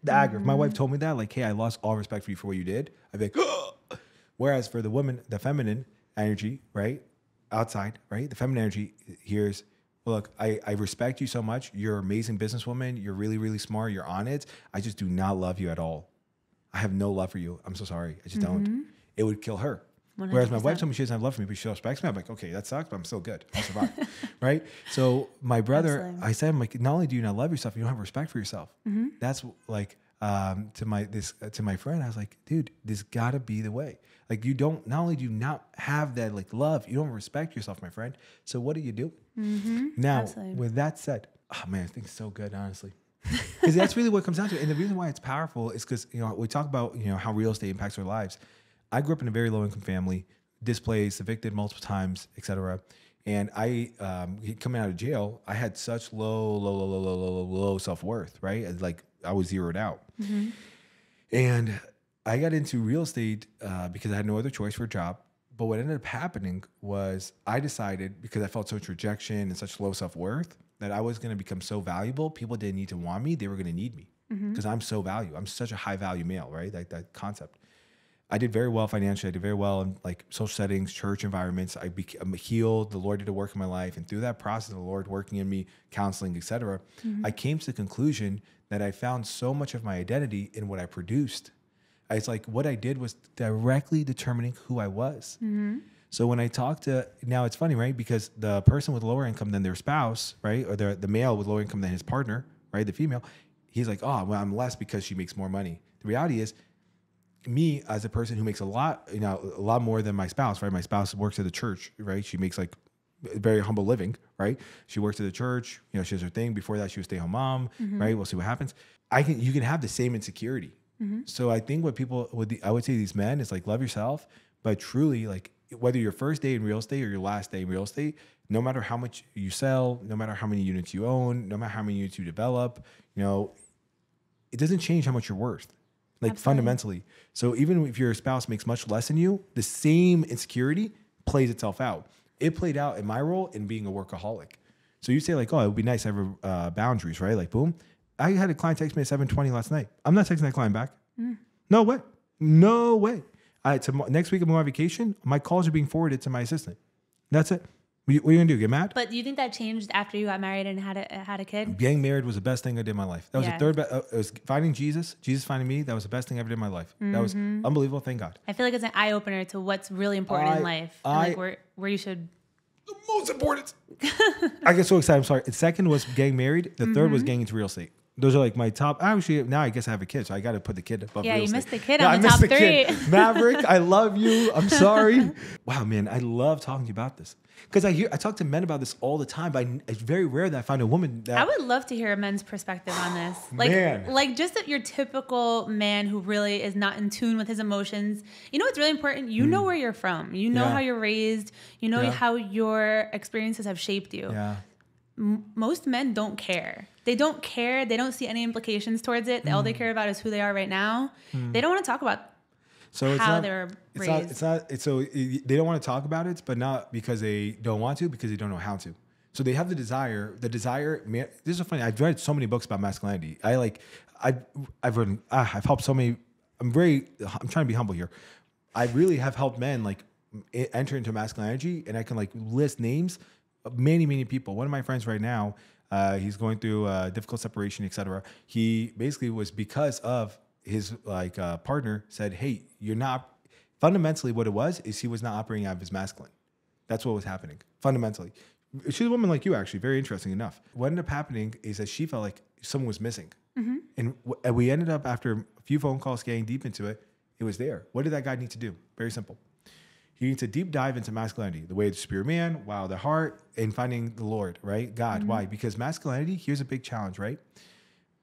Dagger. If my wife told me that, like, hey, I lost all respect for you for what you did, I'd be like, oh. Whereas for the woman, the feminine energy, right? Outside, right? The feminine energy hears, look, I respect you so much. You're an amazing businesswoman. You're really, really smart. You're on it. I just do not love you at all. I have no love for you. I'm so sorry. I just don't. It would kill her. 100%. Whereas my wife told me she doesn't have love for me, but she respects me. I'm like, okay, that sucks, but I'm still good. I'll survive. Right? So my brother, absolutely. I said, I'm like, not only do you not love yourself, you don't have respect for yourself. That's like, to my friend, I was like, dude, this gotta be the way. Like, you don't, not only do you not have that like love, you don't respect yourself, my friend. So what do you do? Now, absolutely. With that said, oh man, I think it's so good, honestly. Because that's really what it comes down to. And the reason why it's powerful is because, we talk about, how real estate impacts our lives. I grew up in a very low income family, displaced, evicted multiple times, etc. And I, coming out of jail, I had such low self-worth, right? Like, I was zeroed out. And I got into real estate because I had no other choice for a job. But what ended up happening was I decided, because I felt such rejection and such low self-worth, that I was going to become so valuable. People didn't need to want me. They were going to need me because I'm so valuable. I'm such a high value male, right? Like that concept. I did very well financially. I did very well in like social settings, church environments. I'm healed. The Lord did a work in my life. And through that process, the Lord working in me, counseling, etc., I came to the conclusion that I found so much of my identity in what I produced. It's like what I did was directly determining who I was. So when I talk to, now it's funny, right? Because the person with lower income than their spouse, right? Or the male with lower income than his partner, right? The female, he's like, oh, well, I'm less because she makes more money. The reality is, me as a person who makes a lot more than my spouse, right? My spouse works at the church, right? She makes like a very humble living, right? She works at the church, she has her thing. Before that, she was a stay-at-home mom, right? We'll see what happens. You can have the same insecurity. So I think what people I would say these men is like, love yourself, but truly, like, whether your first day in real estate or your last day in real estate, no matter how much you sell, no matter how many units you own, no matter how many units you develop, it doesn't change how much you're worth. Like, absolutely. Fundamentally. So even if your spouse makes much less than you, the same insecurity plays itself out. It played out in my role in being a workaholic. So you say like, oh, it would be nice to have boundaries, right? Like, boom. I had a client text me at 7:20 last night. I'm not texting that client back. No way. Next week I'm on vacation. My calls are being forwarded to my assistant. That's it. What are you gonna do? Get mad? But do you think that changed after you got married and had a kid? Getting married was the best thing I did in my life. That was the third best. It was finding Jesus finding me. That was the best thing I ever did in my life. That was unbelievable. Thank God. I feel like it's an eye opener to what's really important in life, and like where you should. The most important. I get so excited. I'm sorry. The second was getting married. The third was getting into real estate. Those are like my top. Actually, now I guess I have a kid, so I got to put the kid above real estate. Yeah, you missed the kid on the top three. Maverick, I love you. I'm sorry. Wow, man, I love talking to you about this. Because I talk to men about this all the time, but it's very rare that I find a woman that... I would love to hear a men's perspective on this. Like just that your typical man who really is not in tune with his emotions. You know what's really important? You know where you're from. You know how you're raised. You know how your experiences have shaped you. Yeah. Most men don't care. They don't care. They don't see any implications towards it. All they care about is who they are right now. They don't want to talk about how they're raised. So they don't want to talk about it, but not because they don't want to, because they don't know how to. So they have the desire. The desire. Man, this is funny. I've read so many books about masculinity. I've written. I've helped so many. I'm trying to be humble here. I really have helped men like enter into masculine energy, and I can like list names of many, many people. One of my friends right now, he's going through difficult separation, etc. He basically was because of his partner said, "Hey, you're not." Fundamentally, what it was is he was not operating out of his masculine. That's what was happening fundamentally. She's a woman like you, actually. Very interesting enough. What ended up happening is that she felt like someone was missing. Mm-hmm. And we ended up, after a few phone calls, getting deep into it, it was there. What did that guy need to do? Very simple. He needs to deep dive into masculinity, the way of the spirit man, wow, the heart, and finding the Lord, right? God. Mm-hmm. Why? Because masculinity, here's a big challenge, right?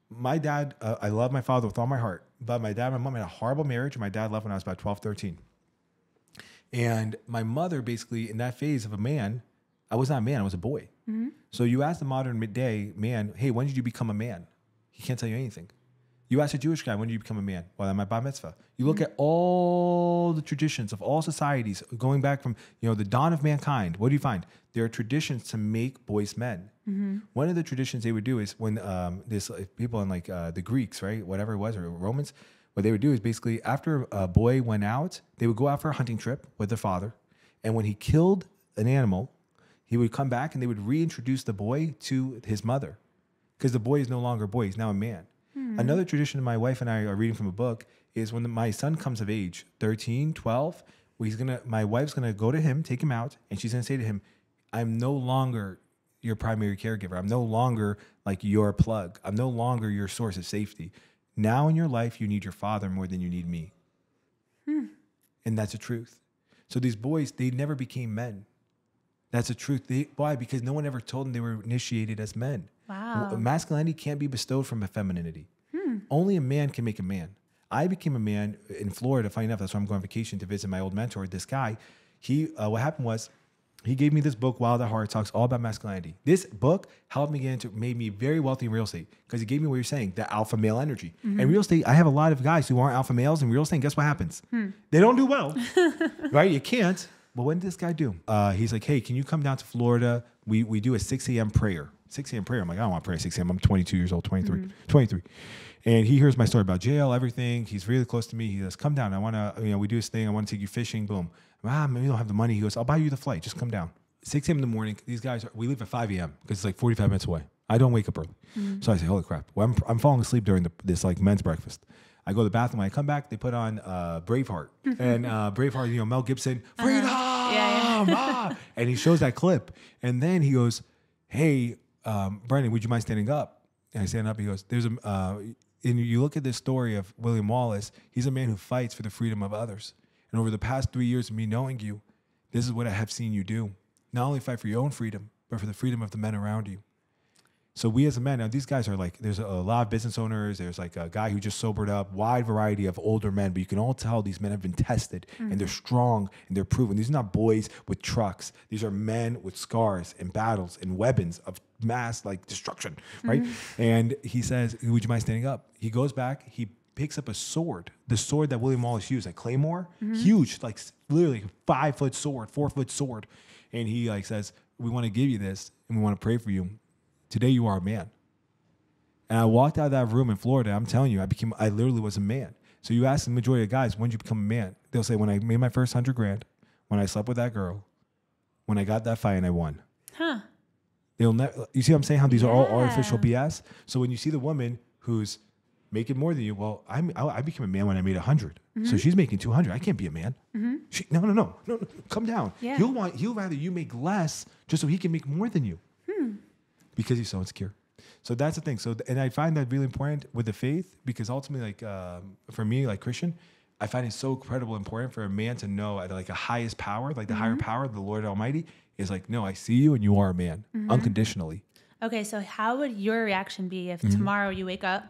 My dad, I love my father with all my heart, but my dad and my mom had a horrible marriage. My dad left when I was about 12, 13. And my mother, basically, in that phase of a man, I was not a man, I was a boy. Mm-hmm. So you ask the modern day man, hey, when did you become a man? He can't tell you anything. You ask a Jewish guy, when did you become a man? Well, at my bar mitzvah. You look at all the traditions of all societies, going back from the dawn of mankind. What do you find? There are traditions to make boys men. Mm-hmm. One of the traditions they would do is when this people in like the Greeks, right, whatever it was, or Romans, what they would do is basically after a boy went out, they would go out for a hunting trip with their father, and when he killed an animal, he would come back and they would reintroduce the boy to his mother, because the boy is no longer a boy; he's now a man. Another tradition my wife and I are reading from a book is when my son comes of age, 13, 12, my wife's going to go to him, take him out, and she's going to say to him, I'm no longer your primary caregiver. I'm no longer like your plug. I'm no longer your source of safety. Now in your life, you need your father more than you need me. And that's the truth. So these boys, they never became men. That's the truth. Why? Because no one ever told them they were initiated as men. Wow. Masculinity can't be bestowed from a femininity. Only a man can make a man. I became a man in Florida. Funny enough, that's why I'm going on vacation to visit my old mentor, this guy. What happened was, he gave me this book, Wild at Heart, talks all about masculinity. This book helped me made me very wealthy in real estate, because it gave me what you're saying, the alpha male energy. Mm-hmm. In real estate, I have a lot of guys who aren't alpha males in real estate. And guess what happens? They don't do well, right? You can't. But what did this guy do? He's like, hey, can you come down to Florida? We do a 6 a.m. prayer. 6 a.m. prayer. I'm like, I don't want to pray at 6 a.m. I'm 22 years old, 23. And he hears my story about jail, everything. He's really close to me. He goes, come down. I want to, we do this thing. I want to take you fishing. Boom. Maybe you don't have the money. He goes, I'll buy you the flight. Just come down. 6 a.m. in the morning. These guys, we leave at 5 a.m. because it's like 45 minutes away. I don't wake up early. So I say, holy crap. Well, I'm falling asleep during this like men's breakfast. I go to the bathroom. When I come back, they put on Braveheart. And Braveheart, Mel Gibson, freedom! And he shows that clip. And then he goes, hey, Brandon, would you mind standing up? And I stand up. He goes, and you look at this story of William Wallace, he's a man who fights for the freedom of others. And over the past 3 years of me knowing you, this is what I have seen you do. Not only fight for your own freedom, but for the freedom of the men around you. So we as a man, now these guys are like, there's a lot of business owners. There's like a guy who just sobered up, wide variety of older men, but you can all tell these men have been tested and they're strong and they're proven. These are not boys with trucks. These are men with scars and battles and weapons of mass like destruction, right? And he says, would you mind standing up? He goes back, he picks up a sword, the sword that William Wallace used, like Claymore, huge, like literally 5-foot sword, 4-foot sword. And he like says, we want to give you this and we want to pray for you. Today you are a man. And I walked out of that room in Florida. I'm telling you, I literally was a man. So you ask the majority of guys, when did you become a man? They'll say, when I made my first $100,000, when I slept with that girl, when I got that fight and I won. You see what I'm saying? How these are all artificial BS. So when you see the woman who's making more than you, well, I became a man when I made 100. So she's making 200. I can't be a man. No, come down. Yeah. He'll rather you make less just so he can make more than you. Because he's so insecure. So that's the thing. And I find that really important with the faith, because ultimately, like for me, like Christian, I find it so incredibly important for a man to know at like a highest power, like the higher power, the Lord Almighty, is like, no, I see you and you are a man, unconditionally. Okay, so how would your reaction be if tomorrow you wake up,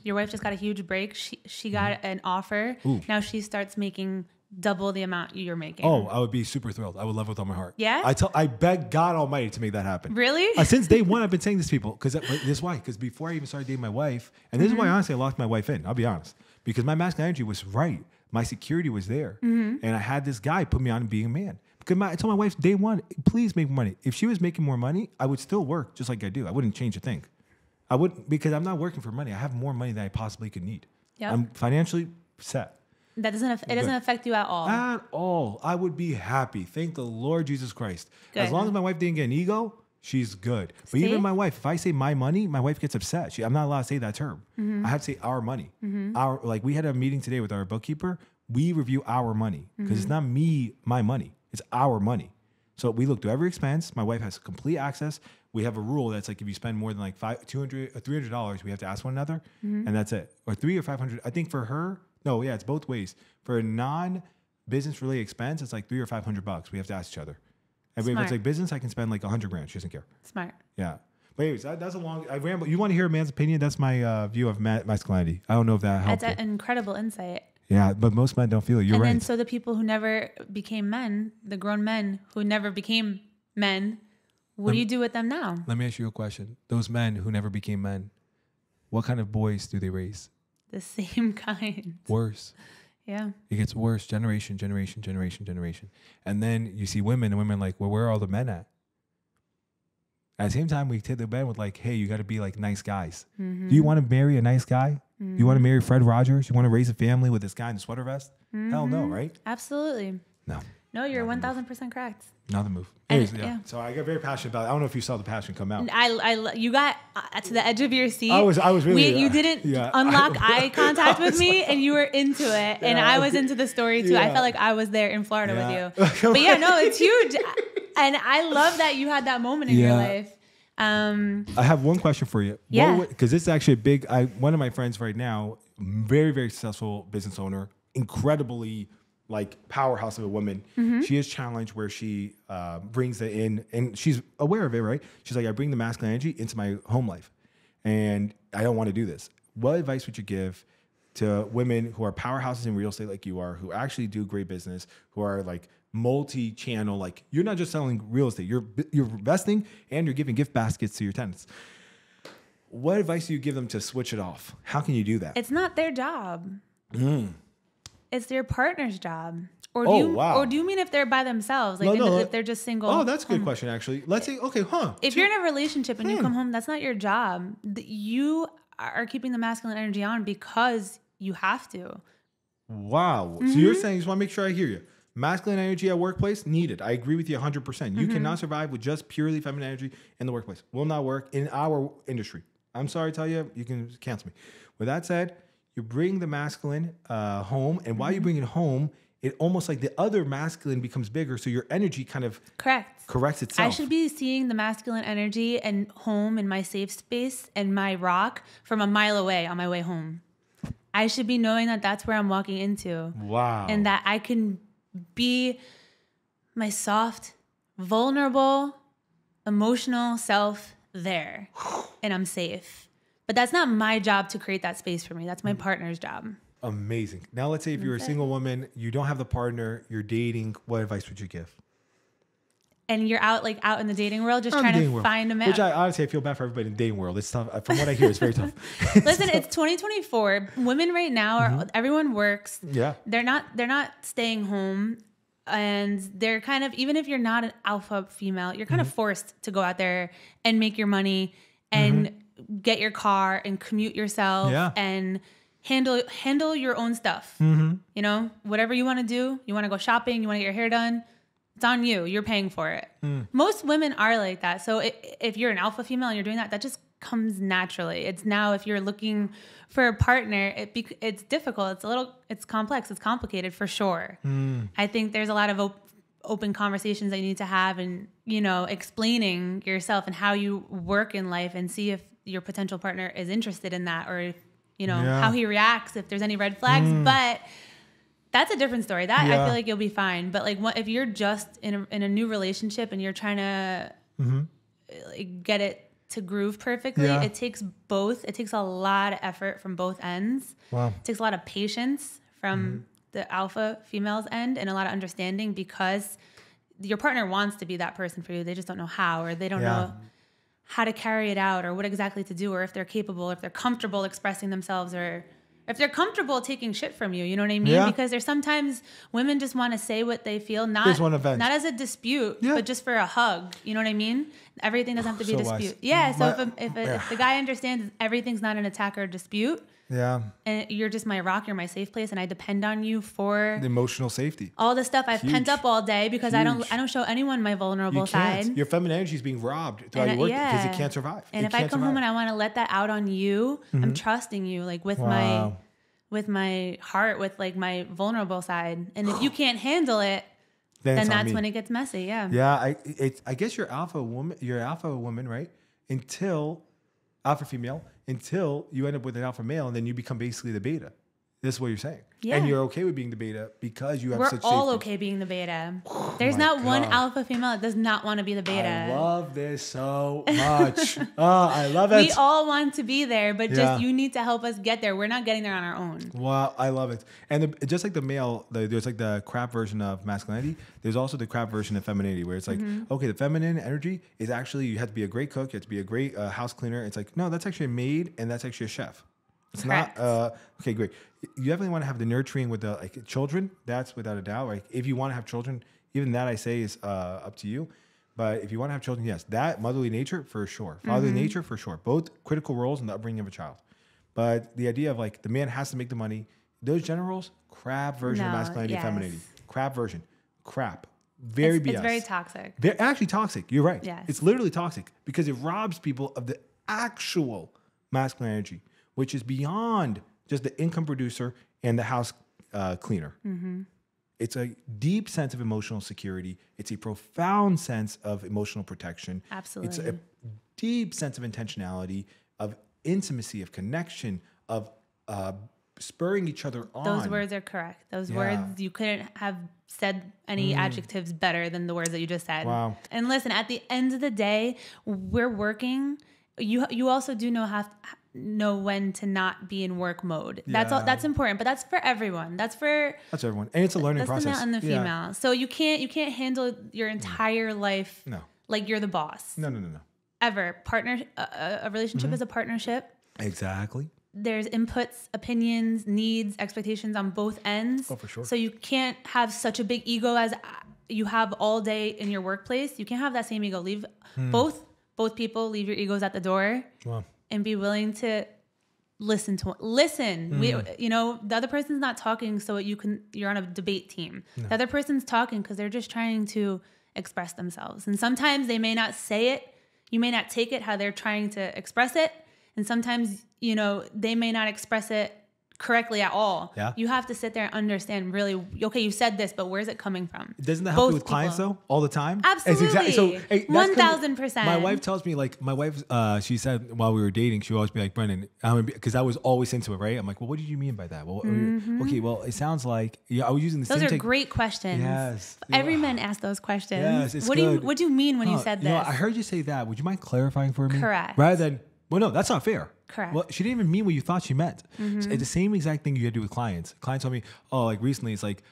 your wife just got a huge break, she got an offer, now she starts making double the amount you're making? Oh, I would be super thrilled. I would love it with all my heart. Yeah? I beg God Almighty to make that happen. Really? Since day one, I've been saying this to people, because this is why. Because before I even started dating my wife, and this is why honestly I locked my wife in, I'll be honest, because my masculine energy was right. My security was there. And I had this guy put me on being a man. Because I told my wife day one, please make money. If she was making more money, I would still work just like I do. I wouldn't change a thing. I wouldn't, because I'm not working for money. I have more money than I possibly could need. Yep. I'm financially set. It doesn't affect you at all. At all. I would be happy. Thank the Lord Jesus Christ. Good. As long as my wife didn't get an ego, she's good. But See? even my wife, if I say my money, my wife gets upset. I'm not allowed to say that term. I have to say our money. We had a meeting today with our bookkeeper. We review our money because it's not my money. It's our money. So we look through every expense. My wife has complete access. We have a rule that's like if you spend more than like $200 or $300, we have to ask one another, and that's it. Or $300 or $500. I think for her, no, yeah, it's both ways. For a non-business related expense, it's like $300 or $500. We have to ask each other. And if it's like business, I can spend like $100,000. She doesn't care. Smart. Yeah. But anyways, that's a long. I ramble. You want to hear a man's opinion? That's my view of masculinity. I don't know if that helps. That's an incredible insight. Yeah, but most men don't feel it. You're right. And then so the people who never became men, the grown men who never became men, what do you do with them now? Let me ask you a question. Those men who never became men, what kind of boys do they raise? The same kind. Worse. Yeah. It gets worse. Generation. And then you see women, and women like, well, where are all the men at? At the same time, we take the men with like, hey, you got to be like nice guys. Do you want to marry a nice guy? You want to marry Fred Rogers? You want to raise a family with this guy in the sweater vest? Hell no, right? Absolutely. No, you're 1,000% correct. Not the move. Anyways, yeah. So I got very passionate about it. I don't know if you saw the passion come out. You got to the edge of your seat. I was really. You didn't unlock eye contact with me, and you were into it, and I was into the story too. I felt like I was there in Florida with you. But yeah, no, it's huge, and I love that you had that moment in your life. I have one question for you. Yeah. Because this is actually a big. One of my friends right now, very very successful business owner, incredibly like powerhouse of a woman. She is challenged where she brings it in, and she's aware of it, right? She's like, I bring the masculine energy into my home life, and I don't want to do this. What advice would you give to women who are powerhouses in real estate like you are, who actually do great business, who are like multi-channel, like you're not just selling real estate, you're investing and you're giving gift baskets to your tenants. What advice do you give them to switch it off? How can you do that? It's not their job. It's their partner's job. Or do you mean if they're by themselves? Like if they're just single? Oh, that's a good question, actually. Let's say, okay, If you're in a relationship and you come home, that's not your job. You are keeping the masculine energy on because you have to. Wow. So you're saying, just want to make sure I hear you. Masculine energy at workplace, needed. I agree with you 100%. You cannot survive with just purely feminine energy in the workplace. Will not work in our industry. I'm sorry to tell you, you can cancel me. With that said, you bring the masculine home, and while you bring it home, it almost like the other masculine becomes bigger, so your energy kind of corrects itself. I should be seeing the masculine energy and home in my safe space and my rock from a mile away on my way home. I should be knowing that that's where I'm walking into. Wow. And that I can be my soft, vulnerable, emotional self there, and I'm safe. But that's not my job to create that space for me. That's my partner's job. Amazing. Now, let's say if you're a single woman, you don't have the partner, you're dating, what advice would you give? And you're out in the dating world, just trying to find a man. Which I honestly feel bad for everybody in the dating world. It's tough. From what I hear, it's very tough. Listen, it's 2024. Women right now everyone works. Yeah. They're not staying home. And they're kind of, even if you're not an alpha female, you're kind of forced to go out there and make your money and get your car and commute yourself and handle your own stuff. You know, whatever you want to do, you want to go shopping, you want to get your hair done, it's on you. You're paying for it. Most women are like that. So if you're an alpha female and you're doing that, that just comes naturally. It's now if you're looking for a partner, it's difficult. It's complex. It's complicated for sure. I think there's a lot of open conversations that you need to have, and explaining yourself and how you work in life, and see if your potential partner is interested in that, or how he reacts, if there's any red flags. But that's a different story. That I feel like you'll be fine. But like, if you're just in a new relationship and you're trying to get it to groove perfectly, it takes both. It takes a lot of effort from both ends. Wow. It takes a lot of patience from the alpha female's end, and a lot of understanding, because your partner wants to be that person for you. They just don't know how, or they don't know how to carry it out, or what exactly to do, or if they're capable, if they're comfortable expressing themselves, or if they're comfortable taking shit from you, you know what I mean? Yeah. Because there's sometimes women just want to say what they feel, not as a dispute, but just for a hug. You know what I mean? Everything doesn't have to be a dispute. Wise. Yeah. So if the guy understands everything's not an attack or a dispute, and you're just my rock, you're my safe place, and I depend on you for the emotional safety. All the stuff I've pent up all day because I don't show anyone my vulnerable side. Your feminine energy is being robbed throughout your work because it can't survive. And if I come home and I want to let that out on you, I'm trusting you, like with my heart, with like my vulnerable side. And if you can't handle it, then that's when it gets messy. Yeah. Yeah. I guess you're alpha woman, right? Alpha female, until you end up with an alpha male, and then you become basically the beta. This is what you're saying. Yeah. And you're okay with being the beta because you have such safety. We're all okay being the beta. There's not one alpha female that does not want to be the beta. I love this so much. I love it. We all want to be there, but just you need to help us get there. We're not getting there on our own. Wow, I love it. And just like the male, there's like the crap version of masculinity. There's also the crap version of femininity, where it's like, okay, the feminine energy is actually, you have to be a great cook, you have to be a great house cleaner. It's like, no, that's actually a maid, and that's actually a chef. It's Correct. not okay. Great. You definitely want to have the nurturing with the children. That's without a doubt. Like if you want to have children, even that I say is up to you. But if you want to have children, yes, that motherly nature for sure, fatherly nature for sure. Both critical roles in the upbringing of a child. But the idea of like the man has to make the money. Those generals, crap version of masculinity and femininity. Crap version. Crap. Very BS. It's very toxic. They're actually toxic. You're right. Yes. It's literally toxic because it robs people of the actual masculine energy, which is beyond just the income producer and the house cleaner. It's a deep sense of emotional security. It's a profound sense of emotional protection. Absolutely. It's a deep sense of intentionality, of intimacy, of connection, of spurring each other on. Those words are correct. Those words, you couldn't have said any adjectives better than the words that you just said. Wow. And listen, at the end of the day, we're working. You also do know when to not be in work mode. That's important, but that's for everyone. That's everyone, and it's a learning process. That's the male and the female. So you can't handle your entire life like you're the boss. No. Ever. A relationship is a partnership. Exactly. There's inputs, opinions, needs, expectations on both ends. Oh, for sure. So you can't have such a big ego as you have all day in your workplace. You can't have that same ego. Leave both people, leave your egos at the door. Wow. And be willing to listen. The other person's not talking so you're on a debate team. No. The other person's talking because they're just trying to express themselves. And sometimes they may not say it. You may not take it how they're trying to express it. And sometimes, they may not express it correctly at all. Yeah. You have to sit there and understand really, okay, you said this, but where's it coming from? Doesn't that help you with clients though, all the time? Absolutely. Exactly, so, 1000%. My wife tells me, she said while we were dating, she would always be like, Brendan, because I was always into it, right? I'm like, well, what did you mean by that? Well, okay, well, it sounds like, I was using the same Those are great questions. Yes. Every man asks those questions. Yes, it's what good. What do you mean when you said this? I heard you say that. Would you mind clarifying for me? Correct. Rather than, well, no, that's not fair. Correct. Well, she didn't even mean what you thought she meant. So it's the same exact thing you had to do with clients. Clients told me, recently, it's like,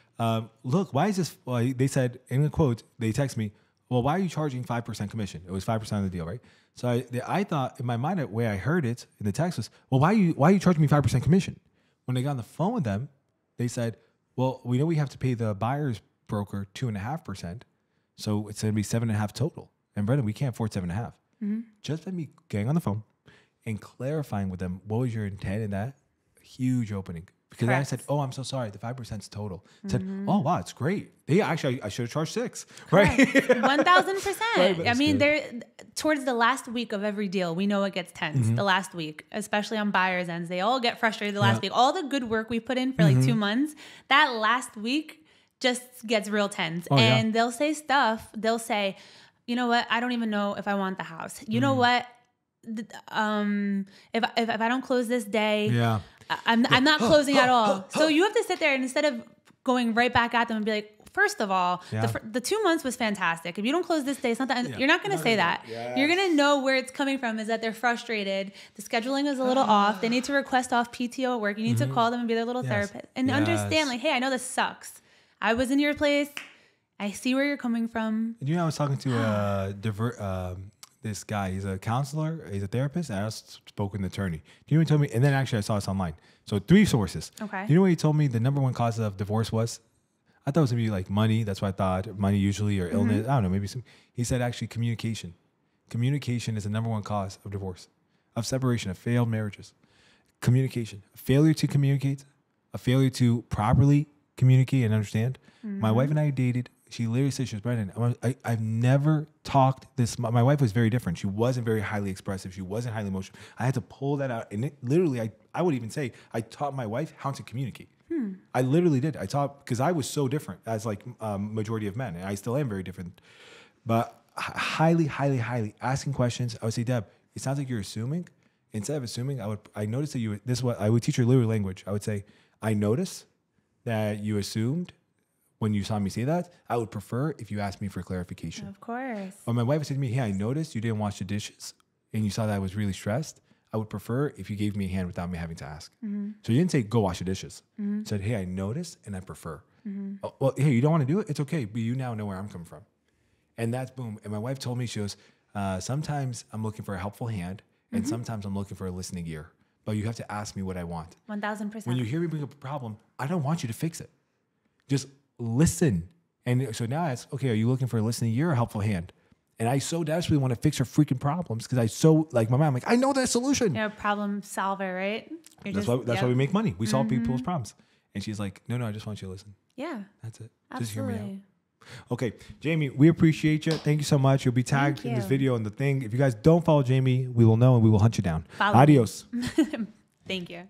look, why is this? Well, they said, in a quote, they text me, well, why are you charging 5% commission? It was 5% of the deal, right? So I thought in my mind, the way I heard it in the text was, well, why are you charging me 5% commission? When I got on the phone with them, they said, well, we know we have to pay the buyer's broker 2.5%. So it's going to be 7.5 total. And Brendan, we can't afford 7.5. Just by me getting on the phone and clarifying with them what was your intent in that huge opening. Because I said, oh, I'm so sorry. The 5% is total. I said, oh, wow, it's great. I should have charged 6, right? 1000%. Right, I mean, towards the last week of every deal, we know it gets tense. The last week, especially on buyers' ends, they all get frustrated the last week. All the good work we put in for 2 months, that last week just g's real tense. And they'll say stuff. They'll say, you know what? I don't even know if I want the house. You know what? If I don't close this day, I'm not closing at all. So you have to sit there and instead of going right back at them and be like, first of all, the 2 months was fantastic. If you don't close this day, it's not that. You're not going to say that. Yes. You're going to know where it's coming from is that they're frustrated. The scheduling is a little off. They need to request off PTO at work. You need to call them and be their little therapist and understand like, hey, I know this sucks. I was in your place. I see where you're coming from. I was talking to this guy. He's a counselor. He's a therapist. And I also spoke with an attorney. Do you know what he told me? And then actually I saw this online. So 3 sources. Okay. Do you know what he told me the number 1 cause of divorce was? I thought it was going to be like money. That's what I thought. Money usually, or illness. I don't know. Maybe some. He said actually communication. Communication is the number 1 cause of divorce, of separation, of failed marriages. Communication. A failure to communicate. A failure to properly communicate and understand. My wife and I dated. She literally said, she was Brendan, I've never talked this. My wife was very different. She wasn't very highly expressive. She wasn't highly emotional. I had to pull that out. And literally, I would even say, I taught my wife how to communicate. I literally did. I taught, because I was so different as like majority of men. And I still am very different. But highly, highly, highly asking questions. I would say, Deb, it sounds like you're assuming. Instead of assuming, I noticed that this is what I would teach her literary language. I would say, I notice that you assumed when you saw me say that. I would prefer if you asked me for clarification. Of course. Or my wife would say to me, hey, I noticed you didn't wash the dishes and you saw that I was really stressed. I would prefer if you gave me a hand without me having to ask. So you didn't say, go wash the dishes. You said, hey, I noticed and I prefer. Oh, well, hey, you don't want to do it? It's okay. But you now know where I'm coming from. And that's boom. And my wife told me, she goes, sometimes I'm looking for a helpful hand and sometimes I'm looking for a listening ear. But you have to ask me what I want. 1000%. When you hear me bring up a problem, I don't want you to fix it. Just listen. And so now I ask, okay, are you looking for a listening ear or a helpful hand? And I so desperately want to fix her freaking problems because I so, like my mom, I'm like, I know that solution. You're a problem solver, right? That's why we make money. We solve people's problems. And she's like, no, I just want you to listen. Yeah. That's it. Absolutely. Just hear me out. Okay, Jamie, we appreciate you. Thank you so much. You'll be tagged in this video and the thing. If you guys don't follow Jamie, we will know and we will hunt you down. Follow Adios. Thank you.